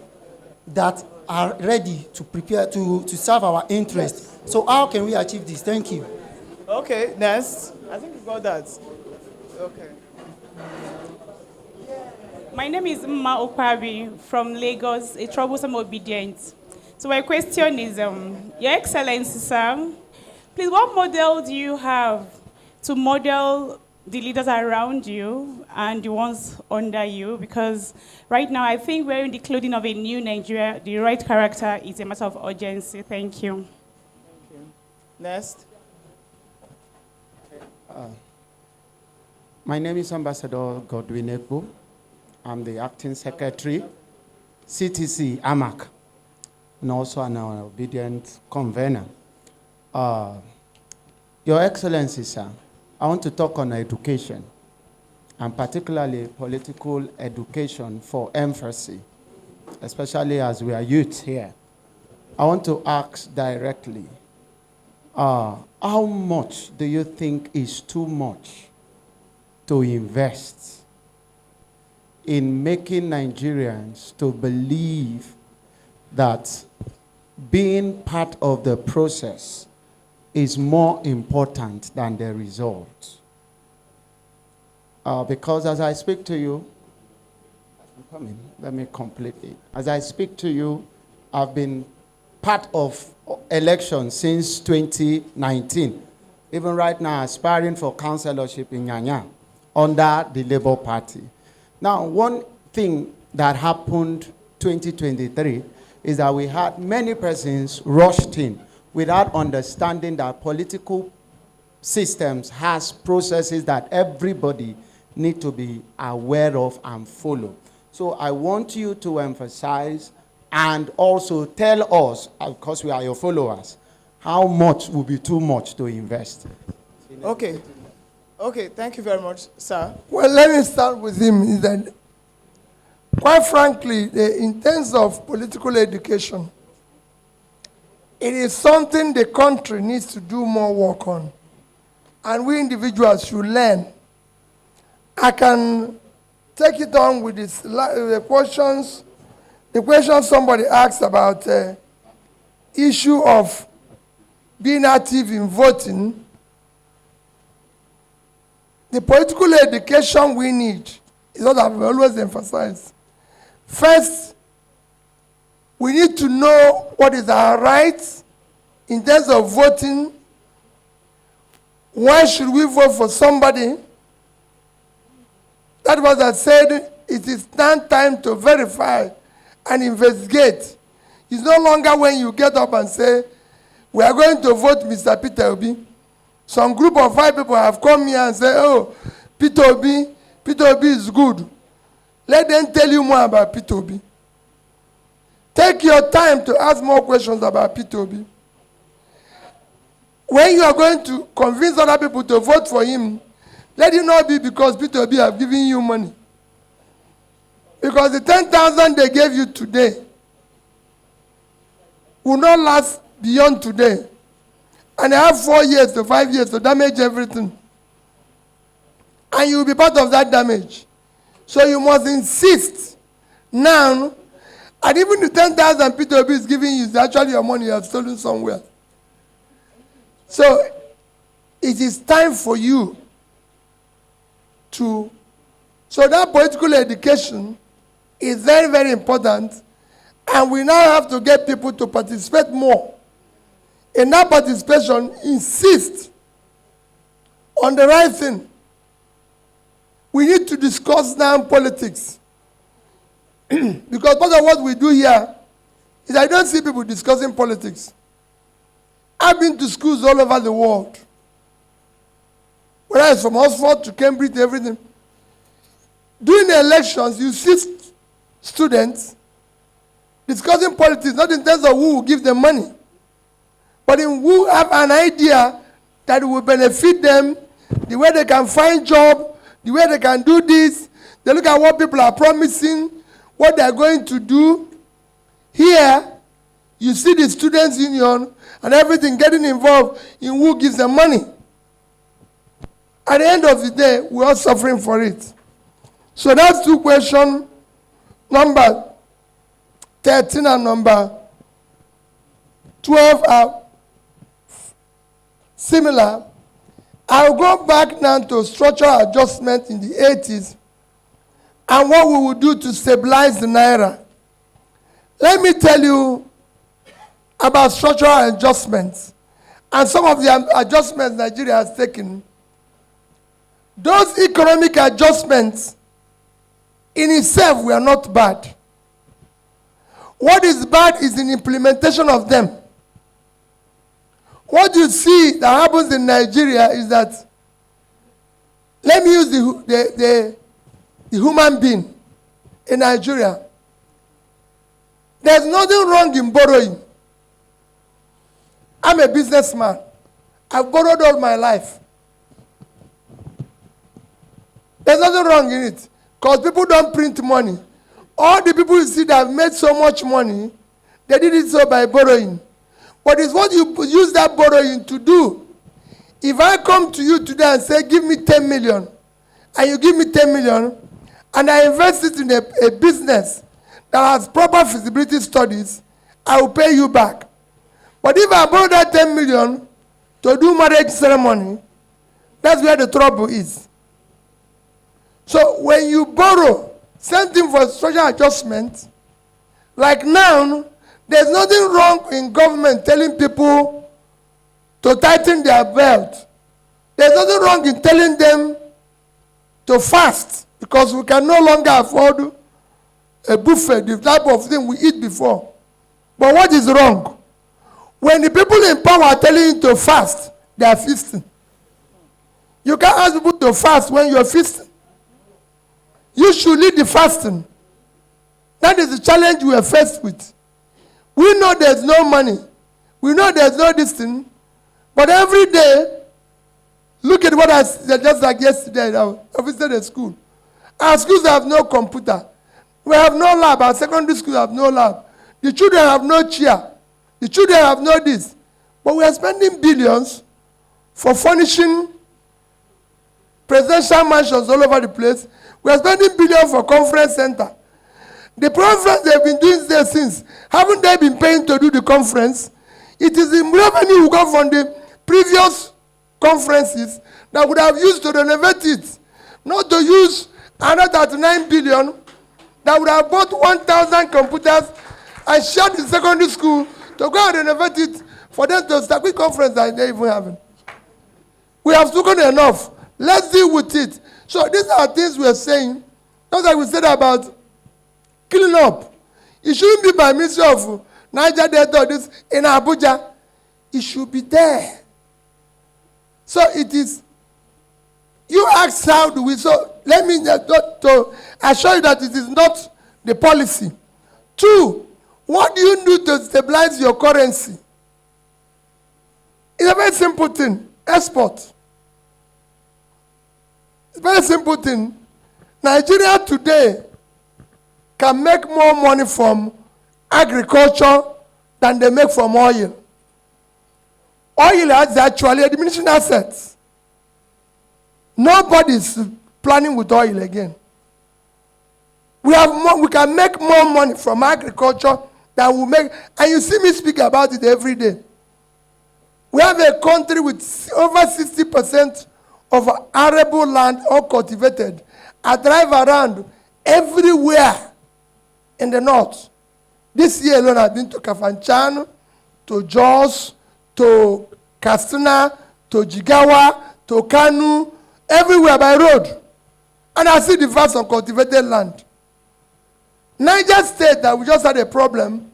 that are ready to prepare to serve our interests. Yes. So how can we achieve this? Thank you.
Okay, next. I think we got that. Okay.
My name is Mma Okwabi from Lagos, a troublesome obedient. So my question is, Your Excellency, sir, please, what model do you have to model the leaders around you and the ones under you? Because right now, I think wearing the clothing of a new Nigeria, the right character, is a matter of urgency. Thank you.
Thank you. Next.
My name is Ambassador Godwin Ekbo. I'm the Acting Secretary, CTC, AMAC, and also an obedient convener. Your Excellency, sir, I want to talk on education, and particularly political education for emphasis, especially as we are youth here. I want to ask directly, how much do you think is too much to invest in making Nigerians to believe that being part of the process is more important than the result? Because as I speak to you, let me complete it. As I speak to you, I've been part of elections since 2019. Even right now, aspiring for councillorship in Nyanya under the Labour Party. Now, one thing that happened 2023 is that we had many persons rushed in without understanding that political systems has processes that everybody need to be aware of and follow. So I want you to emphasize and also tell us, because we are your followers, how much will be too much to invest.
Okay. Okay, thank you very much, sir.
Well, let me start with him. Is that, quite frankly, in terms of political education, It is something the country needs to do more work on. And we individuals should learn. I can take it on with the questions. The question somebody asked about issue of being active in voting. The political education we need is what I've always emphasized. First, we need to know what is our rights in terms of voting. Why should we vote for somebody? That was I said, it is now time to verify and investigate. It's no longer when you get up and say, we are going to vote Mr. Peter Obi. Some group of 5 people have come here and say, oh, Peter Obi is good. Let them tell you more about Peter Obi. Take your time to ask more questions about Peter Obi. When you are going to convince other people to vote for him, let it not be because Peter Obi have given you money. Because the 10,000 they gave you today will not last beyond today. And they have 4 years to 5 years to damage everything. And you will be part of that damage. So you must insist now. And even the 10,000 Peter Obi is giving you is actually your money you have stolen somewhere. So it is time for you to. So that political education is very, very important. And we now have to get people to participate more. In that participation, insist on the right thing. We need to discuss now politics. Because part of what we do here is I don't see people discussing politics. I've been to schools all over the world. Whether it's from Oxford to Cambridge to everything. During the elections, you see students discussing politics, not in terms of who will give them money, but in who have an idea that will benefit them, the way they can find job, the way they can do this. They look at what people are promising, what they are going to do. Here, you see the students' union and everything getting involved in who gives them money. At the end of the day, we're all suffering for it. So that's 2 questions. Number 13 and number 12 are similar. I'll go back now to structural adjustment in the 80s and what we will do to stabilize the Naira. Let me tell you about structural adjustments and some of the adjustments Nigeria has taken. Those economic adjustments in itself were not bad. What is bad is the implementation of them. What you see that happens in Nigeria is that, let me use the human being in Nigeria. There's nothing wrong in borrowing. I'm a businessman. I've borrowed all my life. There's nothing wrong in it. Because people don't print money. All the people you see that have made so much money, they did it so by borrowing. But it's what you use that borrowing to do. If I come to you today and say, give me 10 million, and you give me 10 million, and I invest it in a business that has proper feasibility studies, I will pay you back. But if I borrow that 10 million to do marriage ceremony, that's where the trouble is. So when you borrow, same thing for structural adjustment, like now, there's nothing wrong in government telling people to tighten their belt. There's nothing wrong in telling them to fast because we can no longer afford a buffet, the type of thing we eat before. But what is wrong? When the people in power are telling you to fast, they are feasting. You can't ask people to fast when you're feasting. You should lead the fasting. That is the challenge we are faced with. We know there's no money. We know there's no this thing. But every day, look at what I said just like yesterday. I visited a school. Our schools have no computer. We have no lab. Our secondary schools have no lab. The children have no chair. The children have known this. But we are spending billions for furnishing presidential mansions all over the place. We are spending billions for conference center. The conference they've been doing there since, haven't they been paying to do the conference? It is the revenue we got from the previous conferences that would have used to renovate it, not to use another 39 billion that would have bought 1,000 computers and shared the secondary school to go and renovate it for them to start with conference that they even haven't. We have spoken enough. Let's deal with it. So these are things we are saying. Just like we said about cleaning up. It shouldn't be by Ministry of Niger Delta or this in Abuja. It should be there. So it is. You ask how do we, so let me to assure you that it is not the policy. 2, what do you do to stabilize your currency? It's a very simple thing. Export. It's a very simple thing. Nigeria today can make more money from agriculture than they make from oil. Oil is actually a diminishing asset. Nobody is planning with oil again. We can make more money from agriculture than we make, and you see me speak about it every day. We have a country with over 60% of arable land uncultivated. I drive around everywhere in the north. This year alone I've been to Kafanchan, to Jos, to Katsina, to Jigawa, to Kanu, everywhere by road. And I see the vast uncultivated land. Niger State, that we just had a problem,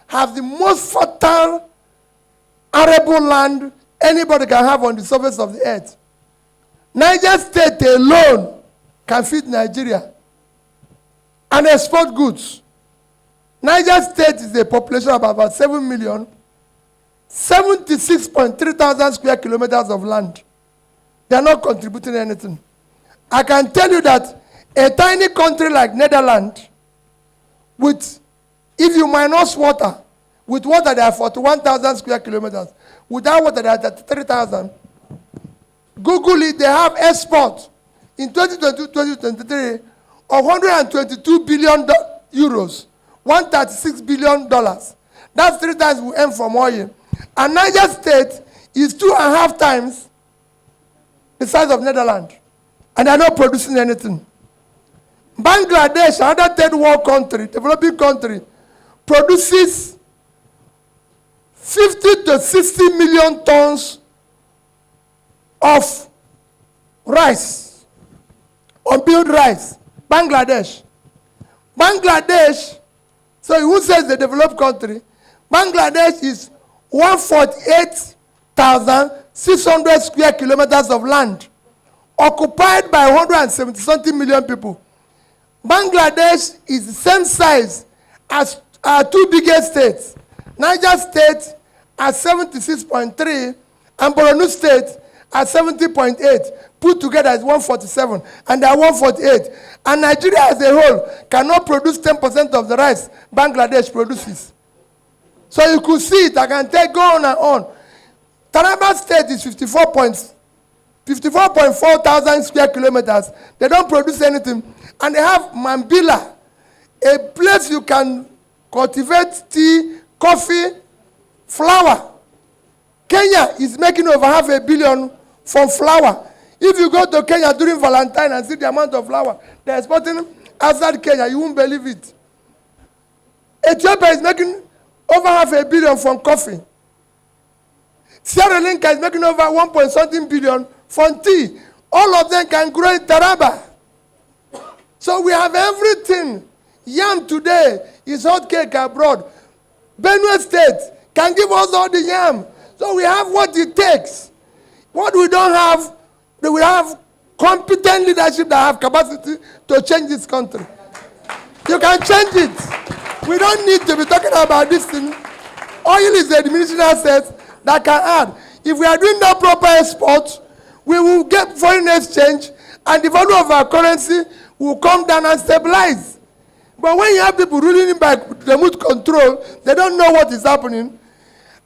have the most fertile arable land anybody can have on the surface of the earth. Niger State alone can feed Nigeria and export goods. Niger State is a population of about 7 million, 76.3 thousand square kilometers of land. They are not contributing anything. I can tell you that a tiny country like Netherlands, with, if you minus water, with water they are 41,000 square kilometers, without water they are 33,000. Google it, they have export in 2022-2023 of 122 billion euros, $136 billion. That's 3 times we earn from oil. And Niger State is 2.5 times the size of Netherlands. And they're not producing anything. Bangladesh, another third world country, developing country, produces 50 to 60 million tons of rice, unpeeled rice. Bangladesh. Bangladesh, so who says the developed country? Bangladesh is 148,600 square kilometers of land, occupied by 170-something million people. Bangladesh is the same size as our 2 biggest states. Niger State at 76.3 and Borno State at 70.8. Put together is 147 and they are 148. And Nigeria as a whole cannot produce 10% of the rice Bangladesh produces. So you could see it, I can take go on and on. Taraba State is 54.4 thousand square kilometers. They don't produce anything. And they have Mambila, a place you can cultivate tea, coffee, flour. Kenya is making over $500 million from flour. If you go to Kenya during Valentine and see the amount of flour they're exporting outside Kenya, you won't believe it. Ethiopia is making over $500 million from coffee. Sierra Leone is making over 1.something billion from tea. All of them can grow in Taraba. So we have everything. Yam today is hot cake abroad. Benue State can give us all the yam. So we have what it takes. What we don't have, we have competent leadership that have capacity to change this country. You can change it. We don't need to be talking about this thing. Oil is a diminishing asset that can add. If we are doing that proper export, we will get foreign exchange and the value of our currency will come down and stabilize. But when you have people ruling it by remote control, they don't know what is happening.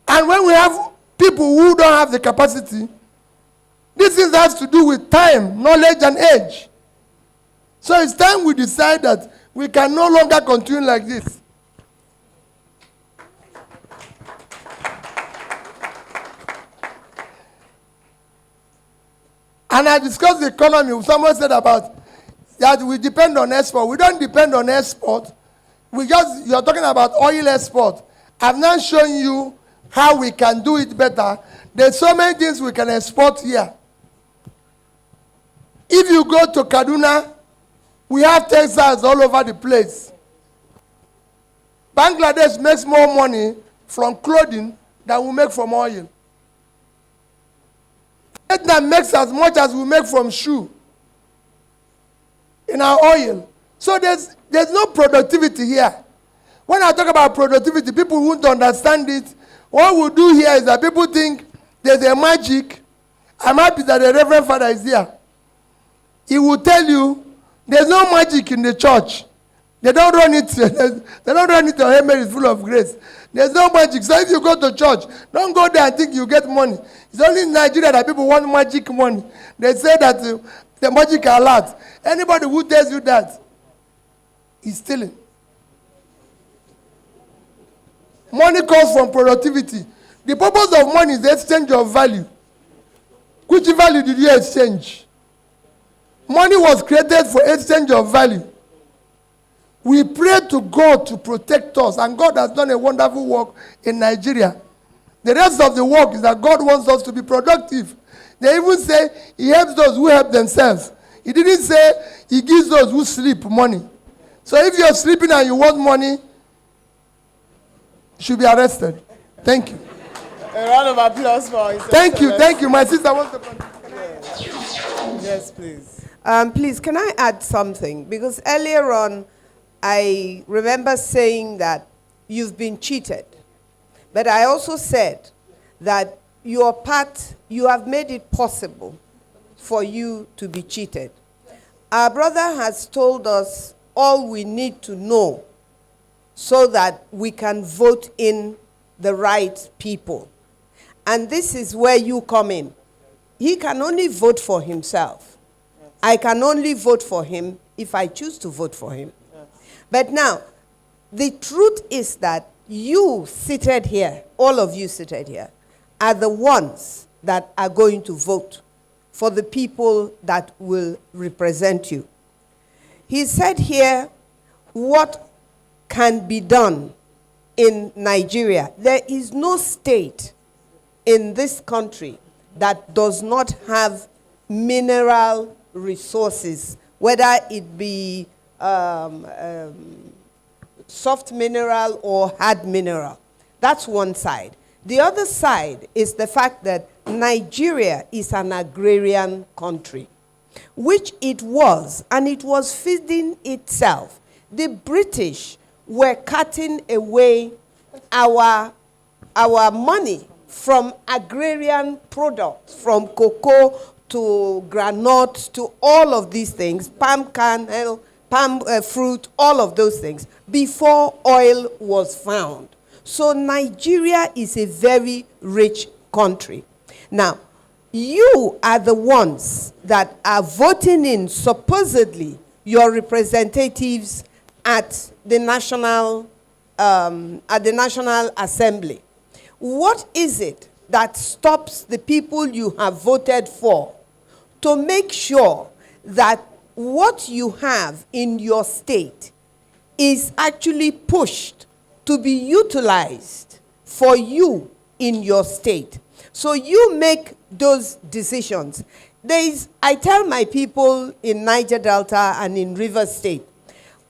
And when we have people who don't have the capacity, this thing has to do with time, knowledge, and age. So it's time we decide that we can no longer continue like this. And I discussed the economy. Someone said about that we depend on export. We don't depend on export. You're talking about oil export. I've now shown you how we can do it better. There's so many things we can export here. If you go to Kaduna, we have textiles all over the place. Bangladesh makes more money from clothing than we make from oil. Vietnam makes as much as we make from shoe in our oil. So there's no productivity here. When I talk about productivity, people won't understand it. What we do here is that people think there's a magic. I'm happy that the Reverend Father is here. He will tell you there's no magic in the church. They don't run it. They don't run it on Amen is full of grace. There's no magic. So if you go to church, don't go there and think you get money. It's only in Nigeria that people want magic money. They say that the magic are large. Anybody who tells you that is stealing. Money comes from productivity. The purpose of money is the exchange of value. Which value did you exchange? Money was created for exchange of value. We pray to God to protect us, and God has done a wonderful work in Nigeria. The rest of the work is that God wants us to be productive. They even say he helps those who help themselves. He didn't say he gives those who sleep money. So if you're sleeping and you want money, you should be arrested. Thank you.
A round of applause for his
Thank you. My sister wants to
Yes, please.
Please, can I add something? Because earlier on, I remember saying that you've been cheated. But I also said that your part, you have made it possible for you to be cheated. Our brother has told us all we need to know so that we can vote in the right people. And this is where you come in. He can only vote for himself. I can only vote for him if I choose to vote for him. But now, the truth is that you seated here, all of you seated here, are the ones that are going to vote for the people that will represent you. He said here, what can be done in Nigeria? There is no state in this country that does not have mineral resources, whether it be soft mineral or hard mineral. That's one side. The other side is the fact that Nigeria is an agrarian country, which it was, and it was feeding itself. The British were cutting away our money from agrarian products, from cocoa to granite to all of these things, palm kernel, palm fruit, all of those things, before oil was found. So Nigeria is a very rich country. Now, you are the ones that are voting in, supposedly, your representatives at the National Assembly. What is it that stops the people you have voted for to make sure that what you have in your state is actually pushed to be utilized for you in your state? So you make those decisions. I tell my people in Niger Delta and in River State,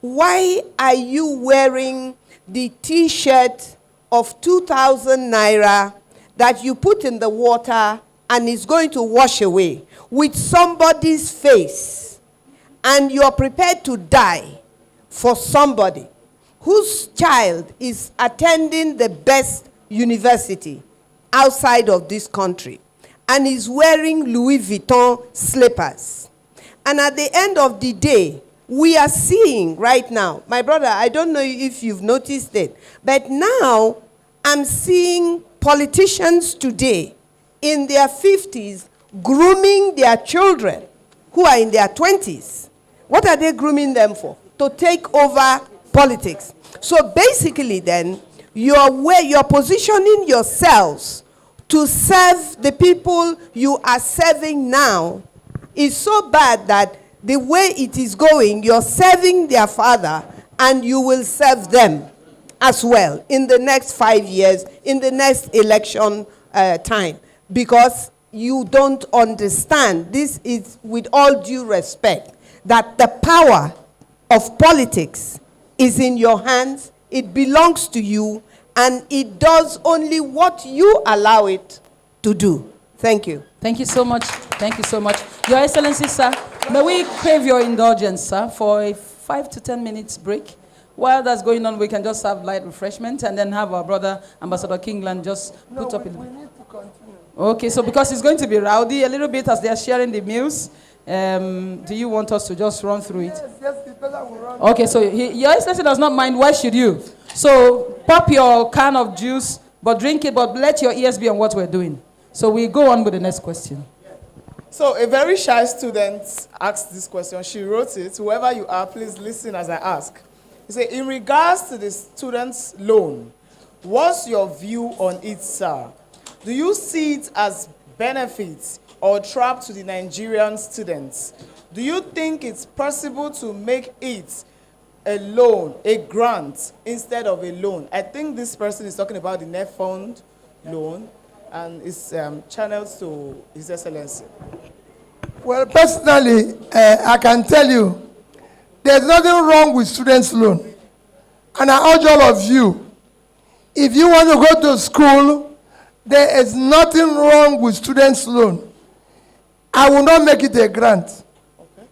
why are you wearing the T-shirt of 2,000 naira that you put in the water and is going to wash away with somebody's face, and you're prepared to die for somebody whose child is attending the best university outside of this country and is wearing Louis Vuitton slippers? And at the end of the day, we are seeing right now, my brother, I don't know if you've noticed it, but now I'm seeing politicians today in their 50s grooming their children who are in their 20s. What are they grooming them for? To take over politics. So basically then, you're positioning yourselves to serve the people you are serving now is so bad that the way it is going, you're serving their father and you will serve them as well in the next 5 years, in the next election time, because you don't understand. This is, with all due respect, that the power of politics is in your hands, it belongs to you, and it does only what you allow it to do. Thank you.
Thank you so much. Thank you so much. Your Excellency, sir, may we crave your indulgence, sir, for a 5 to 10 minutes break? While that's going on, we can just have light refreshment and then have our brother, Ambassador Kingland, just put up in...
We need to continue.
Okay, so because it's going to be rowdy a little bit as they are sharing the meals, do you want us to just run through it?
Yes, it's better we run.
Okay, so Your Excellency does not mind. Why should you? So pop your can of juice, but drink it, but let your ears be on what we're doing. So we go on with the next question.
So a very shy student asked this question. She wrote it. Whoever you are, please listen as I ask. He said, in regards to the student's loan, what's your view on it, sir? Do you see it as benefits or trap to the Nigerian students? Do you think it's possible to make it a loan, a grant, instead of a loan? I think this person is talking about the net fund loan, and it's channeled to His Excellency.
Well, personally, I can tell you, there's nothing wrong with students' loan. And I urge all of you, if you want to go to school, there is nothing wrong with students' loan. I will not make it a grant.
Okay.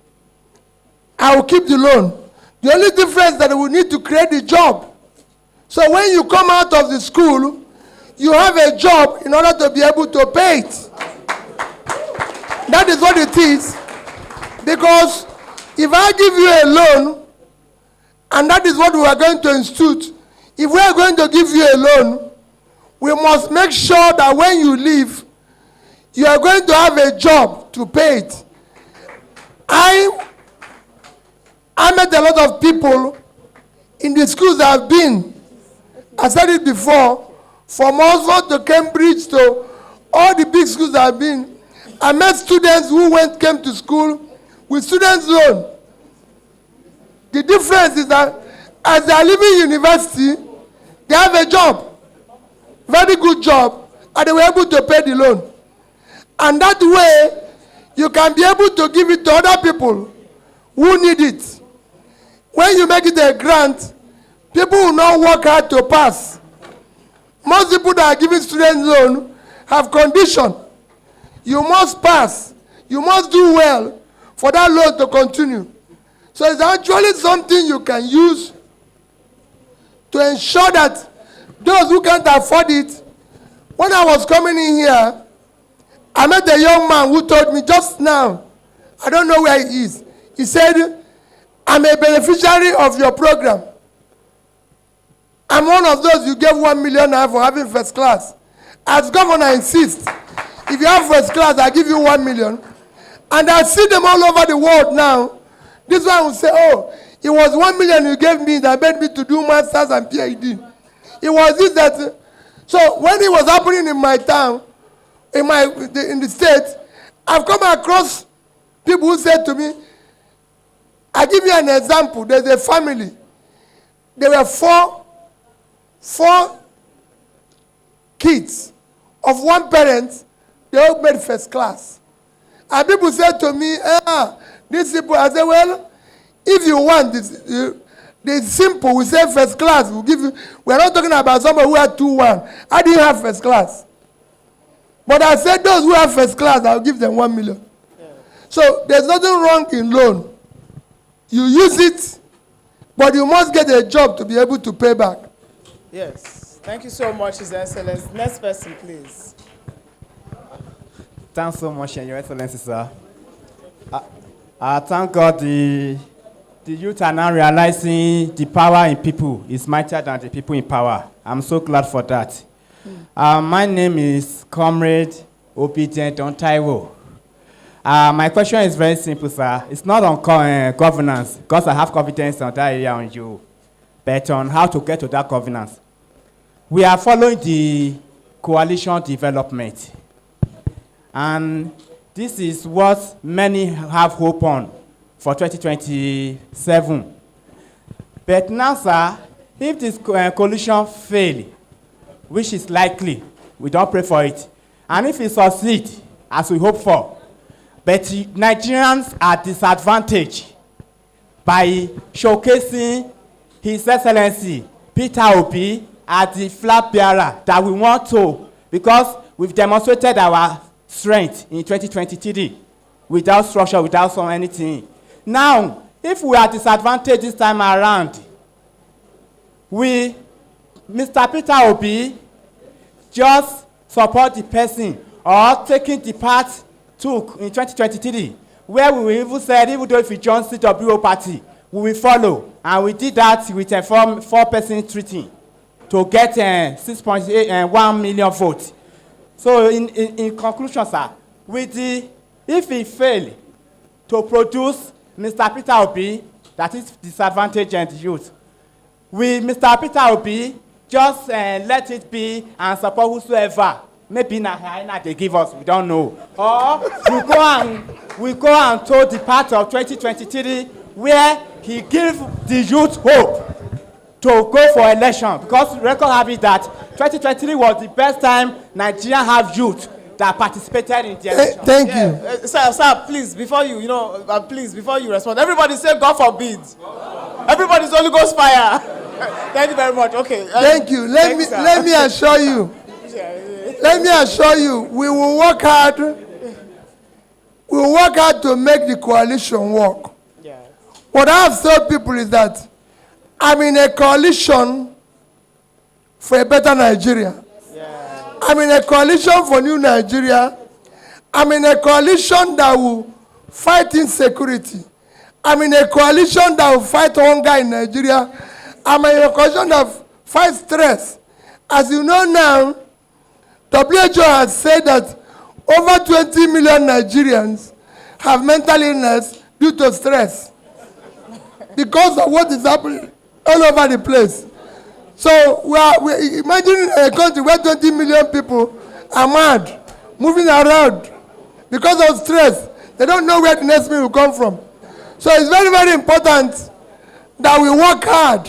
I will keep the loan. The only difference is that we need to create the job. So when you come out of the school, you have a job in order to be able to pay it. That is what it is. Because if I give you a loan, and that is what we are going to institute, if we are going to give you a loan, we must make sure that when you leave, you are going to have a job to pay it. I met a lot of people in the schools that I've been. I said it before, from Oxford to Cambridge to all the big schools that I've been. I met students who came to school with students' loan. The difference is that as they are leaving university, they have a job, very good job, and they were able to pay the loan. And that way, you can be able to give it to other people who need it. When you make it a grant, people will not work hard to pass. Most people that are giving student loan have condition. You must pass. You must do well for that loan to continue. So it's actually something you can use to ensure that those who can't afford it. When I was coming in here, I met a young man who told me just now, I don't know where he is. He said, I'm a beneficiary of your program. I'm one of those you gave 1 million for having first class. As governor insists, if you have first class, I give you 1 million. And I see them all over the world now. This one will say, oh, it was 1 million you gave me that made me to do masters and PhD. It was this that. So when it was happening in my town, in the state, I've come across people who said to me, I give you an example. There's a family. There were four kids of one parent. They all made first class. And people said to me, these people, I said, well, if you want this, the simple, we say first class, we'll give you. We're not talking about somebody who had 2-1. I didn't have first class. But I said those who have first class, I'll give them 1 million. Yeah. So there's nothing wrong in loan. You use it, but you must get a job to be able to pay back.
Yes. Thank you so much, His Excellency. Next person, please.
Thanks so much, Your Excellency, sir. I thank God the youth are now realizing the power in people is mightier than the people in power. I'm so glad for that. My name is Comrade Udenta Taiwo. My question is very simple, sir. It's not on governance, because I have confidence on that area on you, but on how to get to that governance. We are following the coalition development, and this is what many have hope on for 2027. But now, sir, if this coalition fails, which is likely, we don't pray for it, and if it succeeds, as we hope for, but Nigerians are disadvantaged by showcasing His Excellency Peter Obi as the flag bearer that we want to, because we've demonstrated our strength in 2023 without structure, without anything. Now, if we are disadvantaged this time around, Mr. Peter Obi just support the person or taking the part took in 2023, where we even said, even though if we join CWO party, we will follow. And we did that with a four-person treaty to get 6.1 million votes. So in conclusion, sir, if we fail to produce Mr. Peter Obi, that is disadvantaged and youth, Mr. Peter Obi just let it be and support whosoever. Maybe na they give us, we don't know. Or we go and told the part of 2023 where he give the youth hope to go for election, because record have it that 2023 was the best time Nigeria have youth that participated in the election.
Thank you.
Sir, please, before you respond, everybody say God forbid. Everybody's Holy Ghost fire. Thank you very much. Okay.
Thank you. Let me assure you. Let me assure you, we will work hard. We will work hard to make the coalition work. Yeah. What I have told people is that I'm in a coalition for a better Nigeria. Yeah. I'm in a coalition for new Nigeria. I'm in a coalition that will fight insecurity. I'm in a coalition that will fight hunger in Nigeria. I'm in a coalition that fights stress. As you know now, WHO has said that over 20 million Nigerians have mental illness due to stress because of what is happening all over the place. So we imagine a country where 20 million people are mad, moving around because of stress. They don't know where the next meal will come from. So it's very, very important that we work hard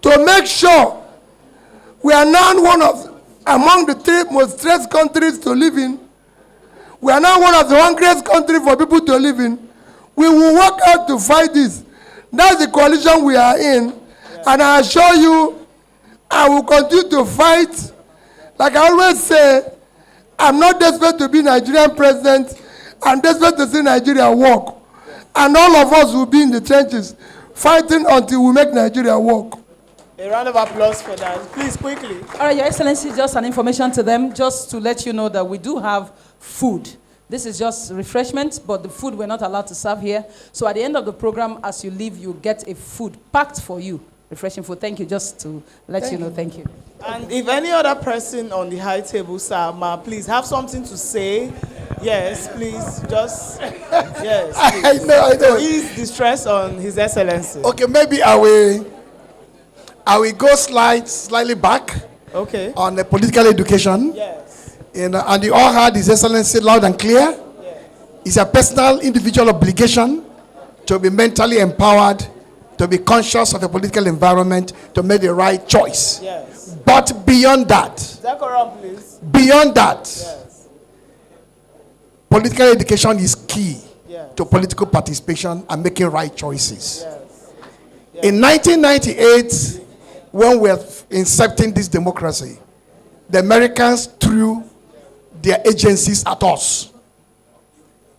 to make sure we are now among the 3 most stressed countries to live in. We are now one of the hungriest countries for people to live in. We will work hard to fight this. That's the coalition we are in. Yeah. And I assure you, I will continue to fight. Like I always say, I'm not desperate to be Nigerian president. I'm desperate to see Nigeria work. And all of us will be in the trenches fighting until we make Nigeria work.
A round of applause for that. Please, quickly.
All right, Your Excellency, just an information to them, just to let you know that we do have food. This is just refreshment, but the food we're not allowed to serve here. So at the end of the program, as you leave, you get a food packed for you. Refreshing food. Thank you, just to let you know. Thank you.
And if any other person on the high table, sir, please have something to say. Yes, please, just, yes. Please.
I know.
Ease the stress on His Excellency.
Okay, maybe I will go slightly back.
Okay.
On the political education.
Yes.
And you all heard His Excellency loud and clear. Yes. It's a personal, individual obligation to be mentally empowered, to be conscious of the political environment, to make the right choice.
Yes.
But beyond that,
Decorum, please.
Beyond that,
yes,
political education is key,
yes,
to political participation and making right choices.
Yes. Yes.
In 1998, when we were incepting this democracy, the Americans threw their agencies at us.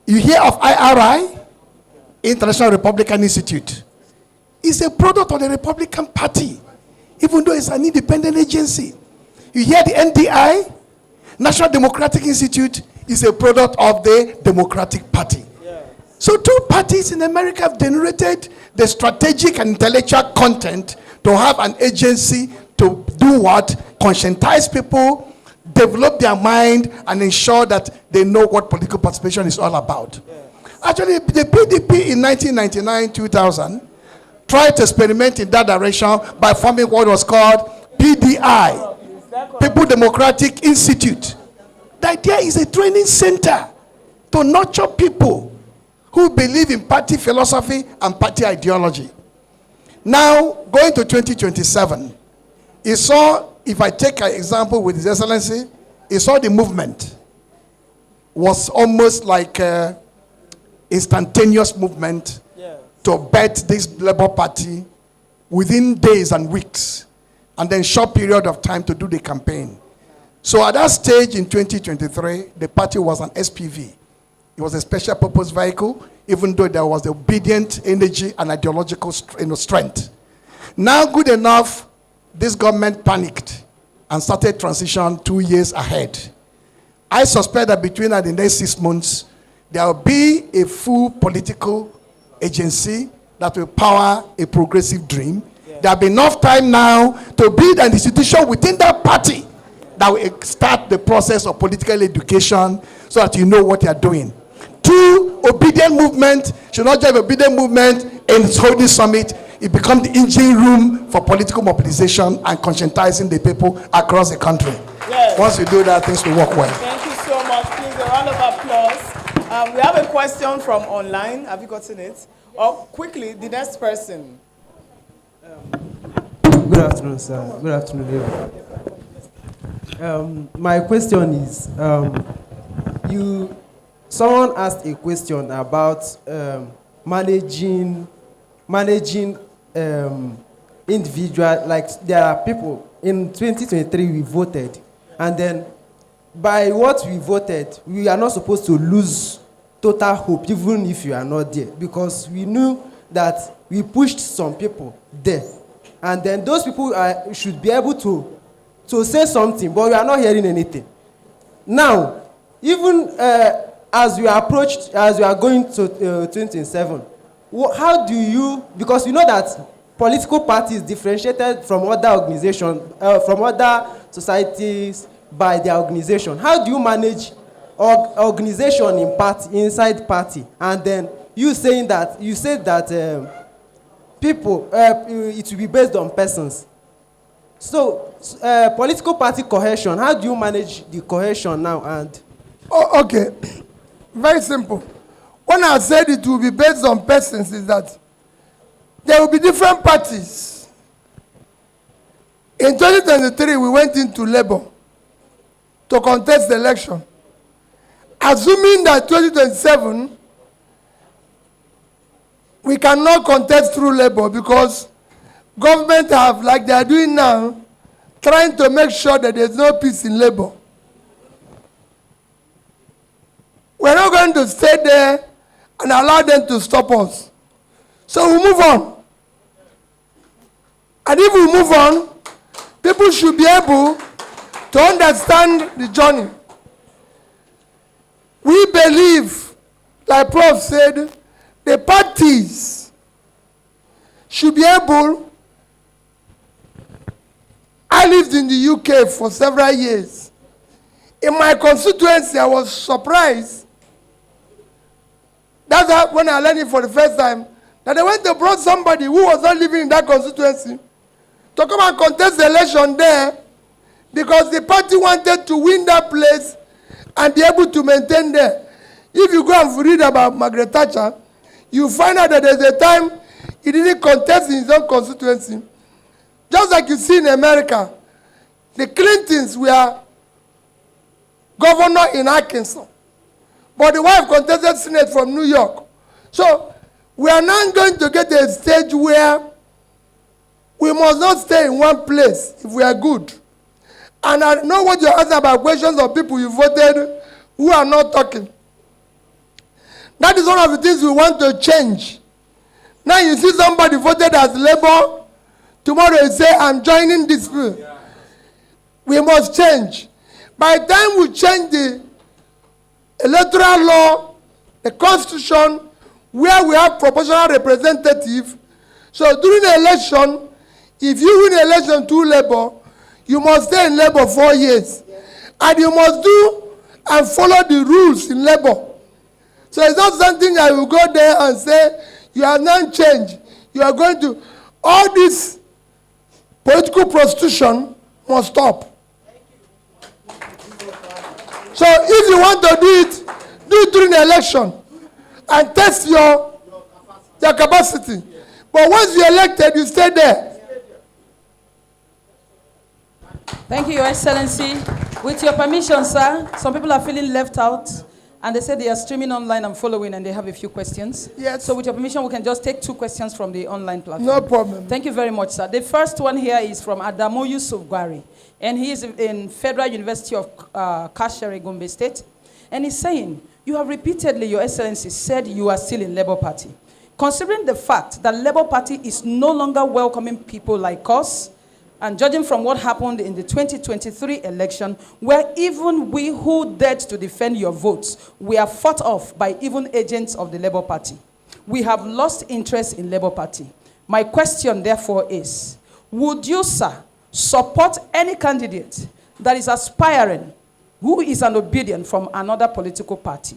You hear of IRI, International Republican Institute. It's a product of the Republican Party, even though it's an independent agency. You hear the NDI, National Democratic Institute, is a product of the Democratic Party. Yes. So 2 parties in America have generated the strategic and intellectual content to have an agency to do what? Conscientize people develop their mind and ensure that they know what political participation is all about. Actually, the PDP in 1999-2000 tried to experiment in that direction by forming what was called PDI, People Democratic Institute. The idea is a training center to nurture people who believe in party philosophy and party ideology. Now, going to 2027, he saw, if I take an example with His Excellency, he saw the movement was almost like an instantaneous movement to bet this Labour Party within days and weeks, and then short period of time to do the campaign. So at that stage in 2023, the party was an SPV. It was a special purpose vehicle, even though there was the obedient energy and ideological strength. Now, good enough, this government panicked and started transition 2 years ahead. I suspect that between the next 6 months, there will be a full political agency that will power a progressive dream. There will be enough time now to build an institution within that party that will start the process of political education so that you know what you are doing. 2, obedient movement should not just be obedient movement in holding summit. It becomes the engine room for political mobilization and conscientizing the people across the country.
Yes.
Once you do that, things will work well.
Thank you so much. Please, a round of applause. We have a question from online. Have you gotten it? Or quickly, the next person.
Good afternoon, sir. Good afternoon, everyone. My question is, someone asked a question about managing individual, like there are people, in 2023 we voted, and then by what we voted, we are not supposed to lose total hope, even if you are not there, because we knew that we pushed some people there, and then those people should be able to say something, but we are not hearing anything. Now, even as we are going to 2027, how do you, because you know that political parties differentiated from other organizations, from other societies by their organization. How do you manage organization in party, inside party, and then you said that people, it will be based on persons. So political party cohesion, how do you manage the cohesion now? And
okay, very simple. When I said it will be based on persons, is that there will be different parties. In 2023, we went into Labour to contest the election. Assuming that 2027, we cannot contest through Labour because government have, like they are doing now, trying to make sure that there's no peace in Labour. We're not going to stay there and allow them to stop us. So we move on. And if we move on, people should be able to understand the journey. We believe, like Prof said, the parties should be able. I lived in the UK for several years. In my constituency, I was surprised. That's when I learned it for the first time, that they went to brought somebody who was not living in that constituency to come and contest the election there because the party wanted to win that place and be able to maintain there. If you go and read about Margaret Thatcher, you find out that there's a time he didn't contest in his own constituency. Just like you see in America, the Clintons were governor in Arkansas, but the wife contested Senate from New York. So we are now going to get a stage where we must not stay in one place if we are good. And I know what you're asking about questions of people you voted who are not talking. That is one of the things we want to change. Now you see somebody voted as Labour, tomorrow you say, I'm joining this bill. Yeah. We must change. By the time we change the electoral law, the constitution, where we have proportional representative, so during the election, if you win the election to Labour, you must stay in Labour 4 years. Yeah. And you must do and follow the rules in labor. So it's not something I will go there and say, you are not changed. You are going to, all this political prostitution must stop. So if you want to do it during the election and test your capacity. But once you're elected, you stay there.
Thank you, Your Excellency. With your permission, sir, some people are feeling left out, and they say they are streaming online and following, and they have a few questions.
Yes.
So with your permission, we can just take 2 questions from the online platform.
No problem.
Thank you very much, sir. The first one here is from Adamu Yusuf Gwari, and he is in Federal University of Kashere, Gombe State. And he's saying, you have repeatedly, Your Excellency, said you are still in Labour Party. Considering the fact that Labour Party is no longer welcoming people like us, and judging from what happened in the 2023 election, where even we who dared to defend your votes, we are fought off by even agents of the Labour Party. We have lost interest in Labour Party. My question, therefore, is, would you, sir, support any candidate that is aspiring, who is an obedient from another political party?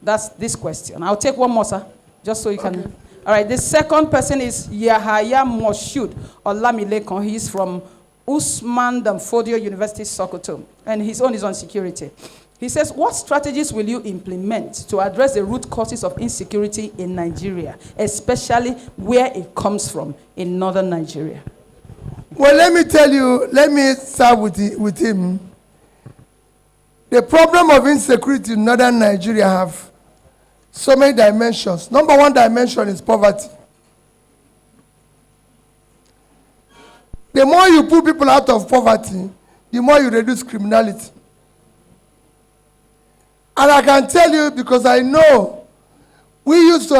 That's this question. I'll take one more, sir, just so you can... Okay. All right, the second person is Yahaya Moshood Olamilekon. He's from Usman Danfodio University, Sokoto, and his own is on security. He says, what strategies will you implement to address the root causes of insecurity in Nigeria, especially where it comes from in northern Nigeria?
Well, let me tell you, let me start with him. The problem of insecurity in northern Nigeria have so many dimensions. Number one dimension is poverty. The more you put people out of poverty, the more you reduce criminality. And I can tell you, because I know, I used to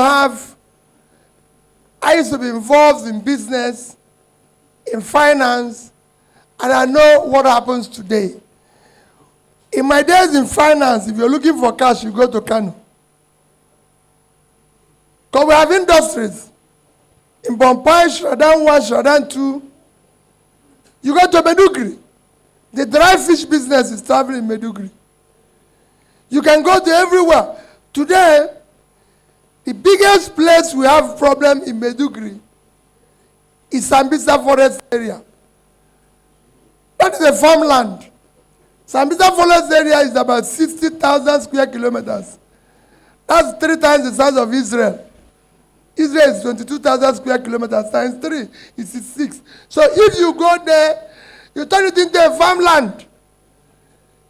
be involved in business, in finance, and I know what happens today. In my days in finance, if you're looking for cash, you go to Kano. Because we have industries. In Bompai, Shradan 1, Shradan 2. You go to Medugri. The dry fish business is traveling in Medugri. You can go to everywhere. Today, the biggest place we have problem in Medugri is Sambisa Forest area. That is a farmland. Sambisa Forest area is about 60,000 square kilometers. That's 3 times the size of Israel. Israel is 22,000 square kilometers times 3 is 66. So if you go there, you turn it into a farmland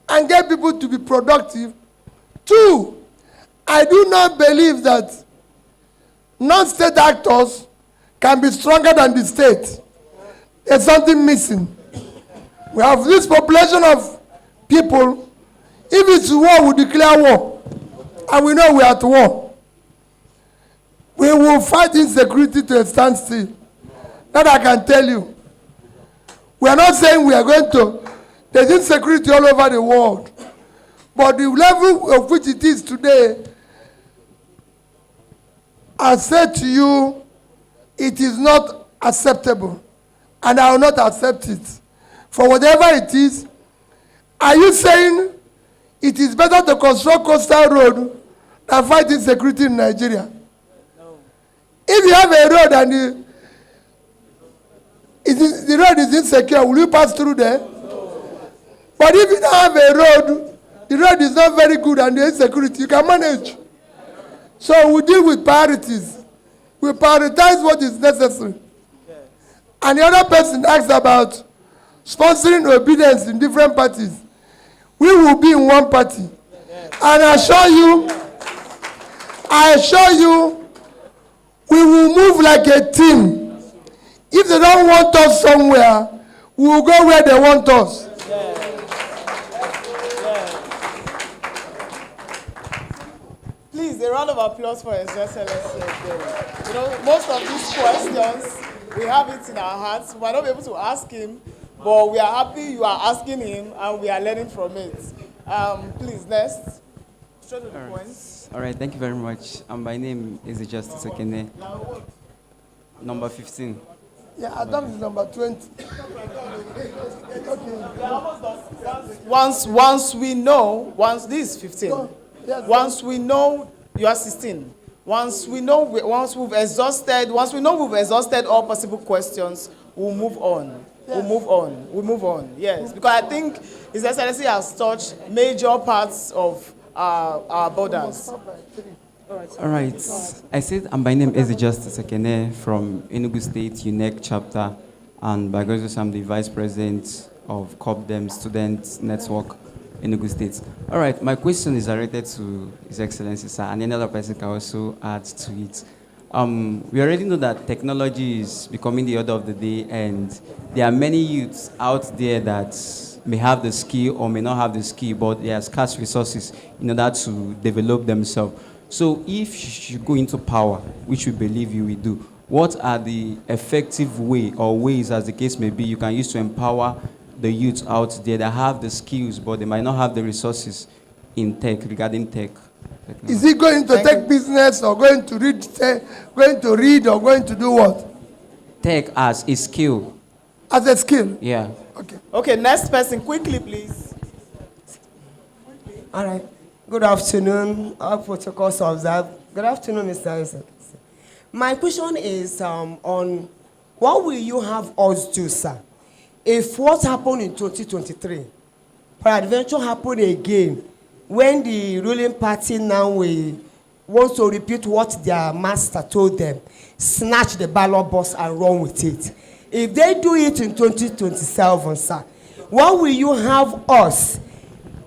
and get people to be productive. 2, I do not believe that non-state actors can be stronger than the state. There's something missing. We have this population of people. If it's war, we declare war. And we know we are at war. We will fight insecurity to a standstill. That I can tell you. We are not saying we are going to. There's insecurity all over the world. But the level of which it is today, I said to you, it is not acceptable. And I will not accept it. For whatever it is, are you saying it is better to construct coastal road than fight insecurity in Nigeria? If you have a road and the road is insecure, will you pass through there? But if you don't have a road, the road is not very good and the insecurity, you can manage. So we deal with priorities. We prioritize what is necessary. And the other person asks about sponsoring obedience in different parties. We will be in one party. And I assure you, we will move like a team. If they don't want us somewhere, we will go where they want us.
Please, a round of applause for His Excellency. You know, most of these questions, we have it in our hearts. We might not be able to ask him, but we are happy you are asking him, and we are learning from it. Please, next. Straight to the point.
All right, thank you very much. My name is Justice Okene. Number 15.
Yeah, Adam is number 20.
Once we know, this is 15. Once we know you are 16. Once we know we've exhausted all possible questions, we'll move on. Yes. We'll move on. Yes, because I think His Excellency has touched major parts of our borders.
All right. I said, my name is Justice Ekene from Enugu State UNEC chapter, and by grace I'm the Vice President of COPDEM Student Network, Enugu State. All right, my question is related to His Excellency, sir, and any other person can also add to it. We already know that technology is becoming the order of the day, and there are many youths out there that may have the skill or may not have the skill, but they have scarce resources in order to develop themselves. So if you go into power, which we believe you will do, what are the effective ways, as the case may be, you can use to empower the youth out there that have the skills, but they might not have the resources in tech, regarding tech?
Is he going to take business or going to read or going to do what?
Tech as a skill.
As a skill?
Yeah.
Okay, next person, quickly, please.
All right. Good afternoon, all protocols observed. Good afternoon, Mr. Isaac. My question is on what will you have us do, sir, if what happened in 2023, peradventure happen again, when the ruling party now wants to repeat what their master told them, snatch the ballot box and run with it. If they do it in 2027, sir, what will you have us,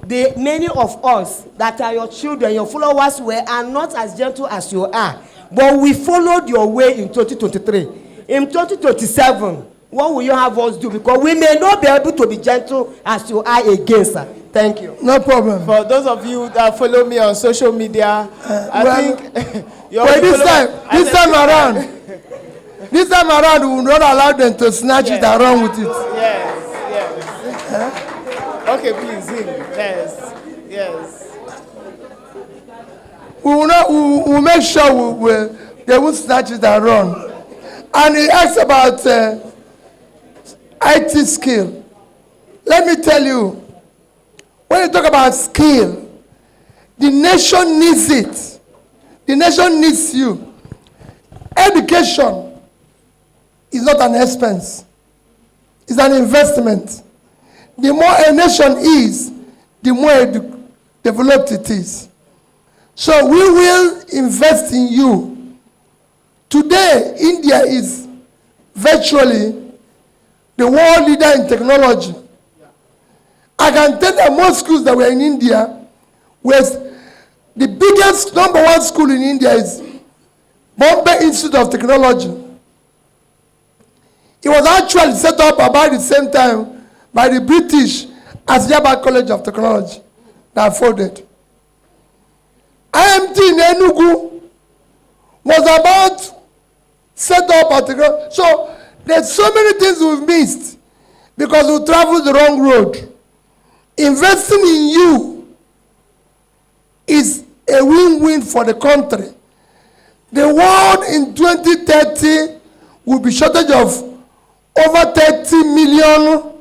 the many of us that are your children, your followers are not as gentle as you are, but we followed your way in 2023. In 2027, what will you have us do? Because we may not be able to be gentle as you are again, sir. Thank you.
No problem.
For those of you that follow me on social media, I think
this time around, we will not allow them to snatch it and run with it.
Yes. Okay, please, him. Yes.
We will make sure they won't snatch it and run. And he asked about IT skill. Let me tell you, when you talk about skill, the nation needs it. The nation needs you. Education is not an expense. It's an investment. The more a nation is, the more developed it is. So we will invest in you. Today, India is virtually the world leader in technology. I can tell that most schools that were in India, the biggest number one school in India is Bombay Institute of Technology. It was actually set up about the same time by the British as Yaba College of Technology that folded. IMT in Enugu was about set up at technology. So there's so many things we've missed because we traveled the wrong road. Investing in you is a win-win for the country. The world in 2030 will be shortage of over 30 million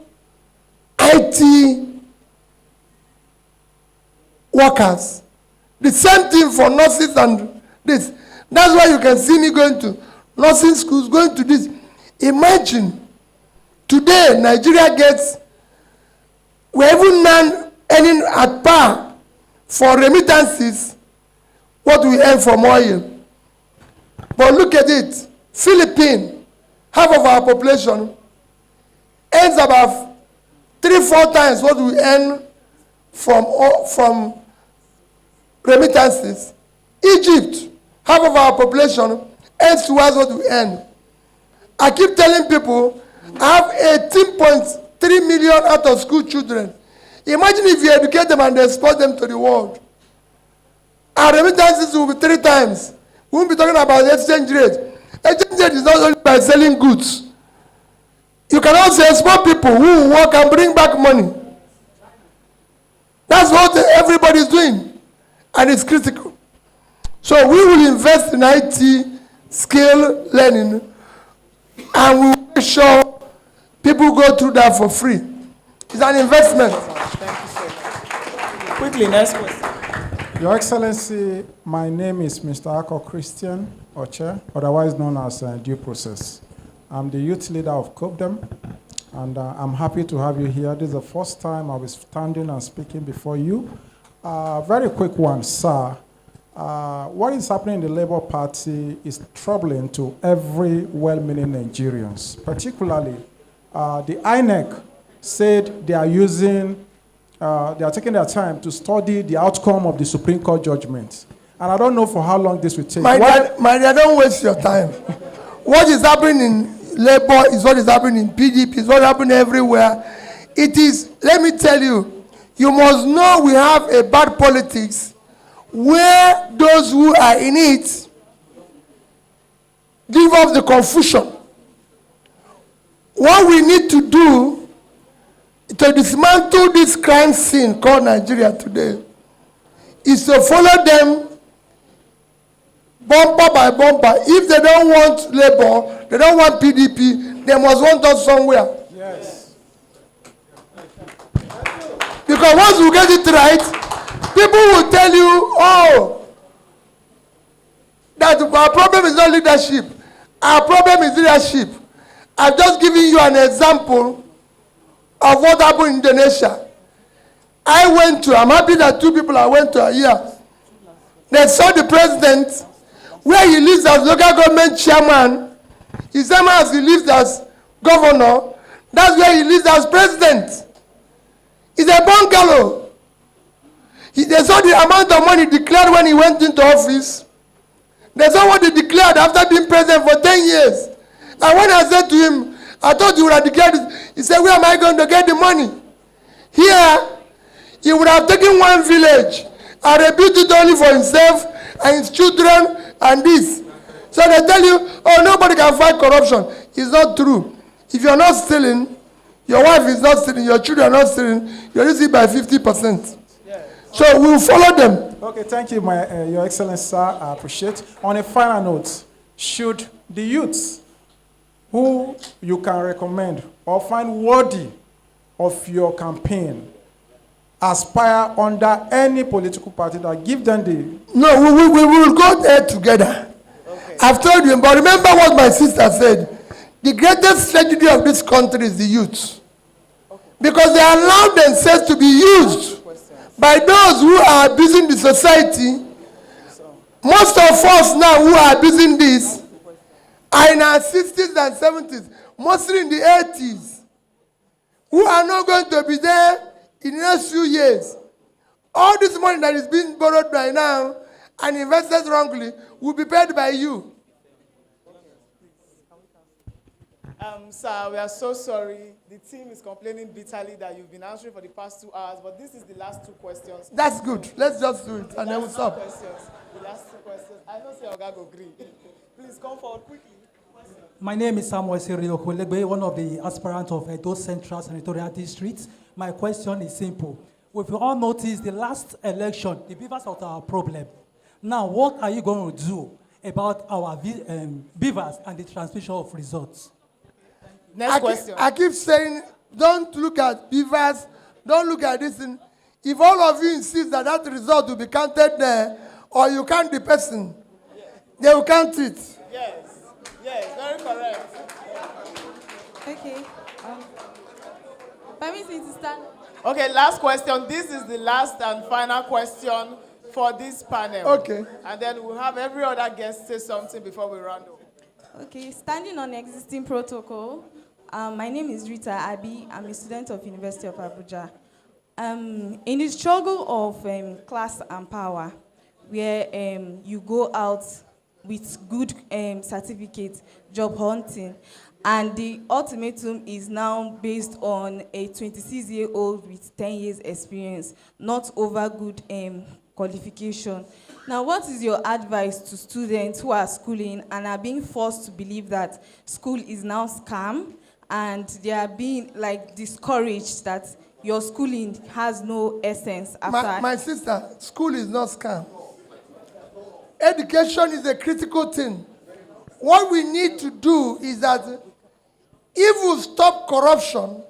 IT workers. The same thing for nurses and this. That's why you can see me going to nursing schools, going to this. Imagine, today Nigeria gets, we're even now earning at par for remittances what we earn from oil. But look at it, Philippines, half of our population, earns about 3-4 times what we earn from remittances. Egypt, half of our population, earns towards what we earn. I keep telling people, I have 18.3 million out of school children. Imagine if you educate them and export them to the world. Our remittances will be 3 times. We won't be talking about exchange rate. Exchange rate is not only by selling goods. You can also export people who will work and bring back money. That's what everybody is doing. And it's critical. So we will invest in IT skill learning, and we will make sure people go through that for free. It's an investment.
Thank you so much. Quickly, next question.
Your Excellency, my name is Mr. Ako Christian Oche, otherwise known as Due Process. I'm the youth leader of COPDEM, and I'm happy to have you here. This is the first time I'll be standing and speaking before you. Very quick one, sir. What is happening in the Labour Party is troubling to every well-meaning Nigerians, particularly the INEC said they are taking their time to study the outcome of the Supreme Court judgment. And I don't know for how long this will take.
My dear, don't waste your time. What is happening in Labour is what is happening in PDP, is what is happening everywhere. It is, let me tell you, you must know we have a bad politics where those who are in it give up the confusion. What we need to do to dismantle this crime scene called Nigeria today is to follow them bumper by bumper. If they don't want Labour, they don't want PDP, they must want us somewhere.
Yes.
Because once you get it right, people will tell you, oh, that our problem is not leadership. Our problem is leadership. I've just given you an example of what happened in Indonesia. I'm happy that two people I went to here. They saw the president, where he lives as local government chairman, his same as he lives as governor, that's where he lives as president. It's a bungalow. They saw the amount of money declared when he went into office. They saw what he declared after being president for 10 years. And when I said to him, I thought you would have declared this, he said, where am I going to get the money? Here, he would have taken one village and rebuilt it only for himself and his children and this. So they tell you, oh, nobody can fight corruption. It's not true. If you're not stealing, your wife is not stealing, your children are not stealing, you're losing by 50%. So we'll follow them.
Okay, thank you, Your Excellency, sir. I appreciate. On a final note, should the youths who you can recommend or find worthy of your campaign aspire under any political party that give them the...
No, we will go there together. Okay. I've told you, but remember what my sister said. The greatest tragedy of this country is the youth. Okay. Because they allow themselves to be used by those who are abusing the society. Most of us now who are abusing this are in our 60s and 70s, mostly in the 80s, who are not going to be there in the next few years. All this money that is being borrowed by now and invested wrongly will be paid by you.
Sir, we are so sorry. The team is complaining bitterly that you've been answering for the past 2 hours, but this is the last 2 questions.
That's good. Let's just do it, and then we'll stop.
The last 2 questions. I don't say Oga go agree. Please come forward quickly.
My name is Samuel Cyril Okulegbe, one of the aspirants of Edo Central Senatorial District. My question is simple. We've all noticed the last election, the beavers are our problem. Now, what are you going to do about our beavers and the transmission of results?
Next question.
I keep saying, don't look at beavers, don't look at this. If all of you insist that that result will be counted there, or you count the person, they will count it.
Yes, very correct.
Okay. Permit me to stand.
Okay, last question. This is the last and final question for this panel.
Okay.
And then we'll have every other guest say something before we round up.
Okay, standing on existing protocol, my name is Rita Abi. I'm a student of University of Abuja. In the struggle of class and power, where you go out with good certificates, job hunting, and the ultimatum is now based on a 26-year-old with 10 years experience, not over good qualification. Now, what is your advice to students who are schooling and are being forced to believe that school is now scam, and they are being discouraged that your schooling has no essence after?
My sister, school is not scam. Education is a critical thing. What we need to do is that If we stop corruption,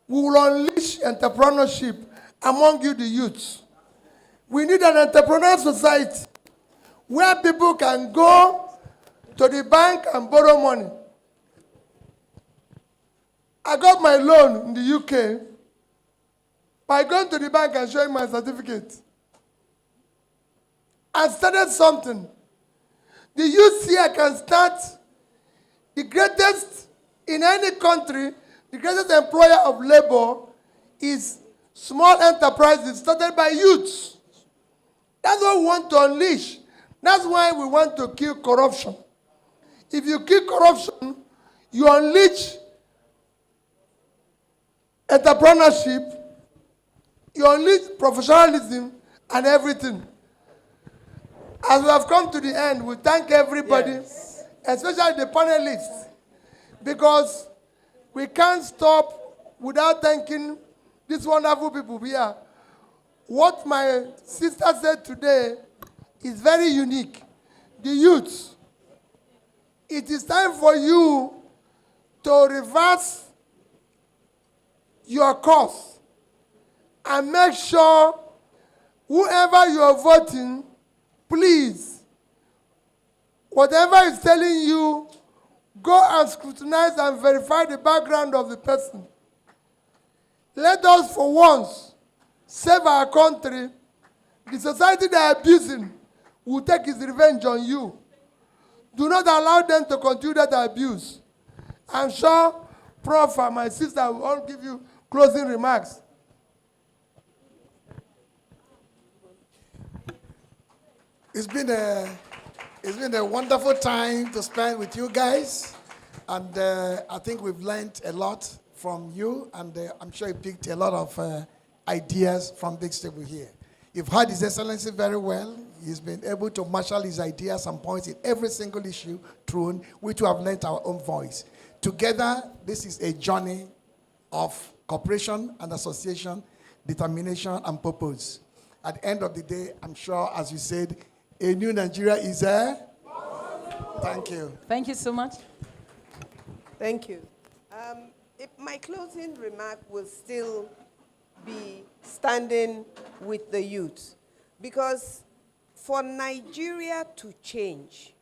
we will unleash entrepreneurship among you, the youths. We need an entrepreneurial society where people can go to the bank and borrow money. I got my loan in the UK by going to the bank and showing my certificate. I started something. The youth here can start the greatest in any country, the greatest employer of labor is small enterprises started by youths. That's what we want to unleash. That's why we want to kill corruption. If you kill corruption, you unleash entrepreneurship, you unleash professionalism and everything. As we have come to the end, we thank everybody, especially the panelists, because we can't stop without thanking these wonderful people here. What my sister said today is very unique. The youth, it is time for you to reverse your course and make sure whoever you are voting, please, whatever is telling you, go and scrutinize and verify the background of the person. Let us, for once, save our country. The society they are abusing will take its revenge on you. Do not allow them to continue that abuse. I'm sure Prof and my sister will all give you closing remarks.
It's been a wonderful time to spend with you guys, and I think we've learned a lot from you, and I'm sure you picked a lot of ideas from this table here. You've heard His Excellency very well. He's been able to marshal his ideas and points in every single issue thrown, which we have lent our own voice. Together, this is a journey of cooperation and association, determination and purpose. At the end of the day, I'm sure, as you said, a new Nigeria is there. Thank you.
Thank you so much.
Thank you. My closing remark will still be standing with the youth, because for Nigeria to change,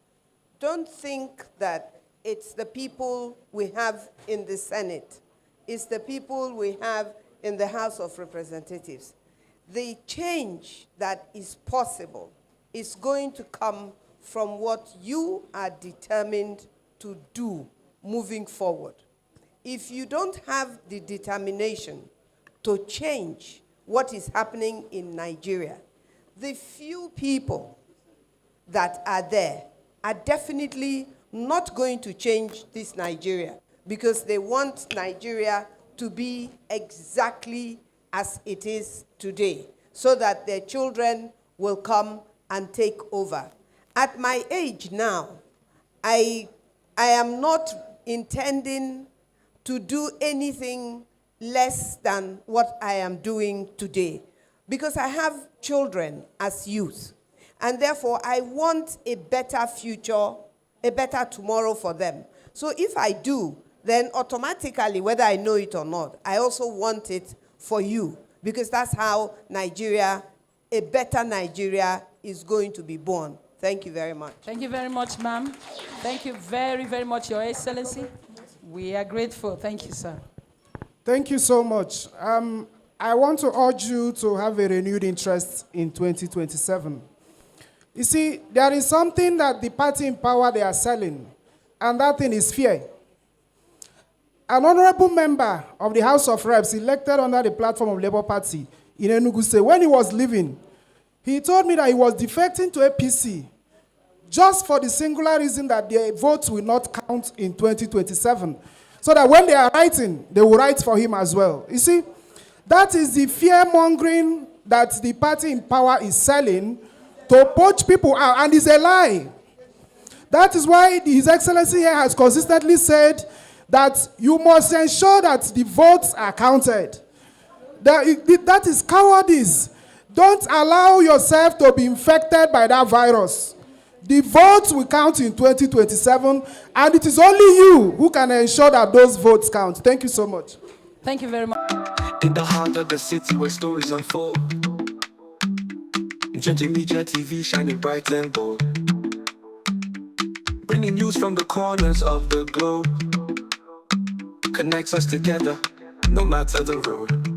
don't think that it's the people we have in the Senate. It's the people we have in the House of Representatives. The change that is possible is going to come from what you are determined to do moving forward. If you don't have the determination to change what is happening in Nigeria, the few people that are there are definitely not going to change this Nigeria, because they want Nigeria to be exactly as it is today, so that their children will come and take over. At my age now, I am not intending to do anything less than what I am doing today, because I have children as youth, and therefore I want a better future, a better tomorrow for them. So if I do, then automatically, whether I know it or not, I also want it for you, because that's how Nigeria, a better Nigeria, is going to be born. Thank you very much.
Thank you very much, ma'am. Thank you very, very much, Your Excellency. We are grateful. Thank you, sir.
Thank you so much. I want to urge you to have a renewed interest in 2027. You see, there is something that the party in power they are selling, and that thing is fear. An honorable member of the House of Reps elected under the platform of Labour Party in Enugu State, when he was leaving, he told me that he was defecting to APC just for the singular reason that their votes will not count in 2027. So that when they are writing, they will write for him as well. You see, that is the fear-mongering that the party in power is selling to poach people out, and it's a lie. That is why His Excellency here has consistently said that you must ensure that the votes are counted. That is cowardice. Don't allow yourself to be infected by that virus. The votes will count in 2027, and it is only you who can ensure that those votes count. Thank you so much.
Thank you very much.
In the heart of the city where stories unfold, Njenje Media TV shining bright and bold, bringing news from the corners of the globe, connects us together, no matter the road.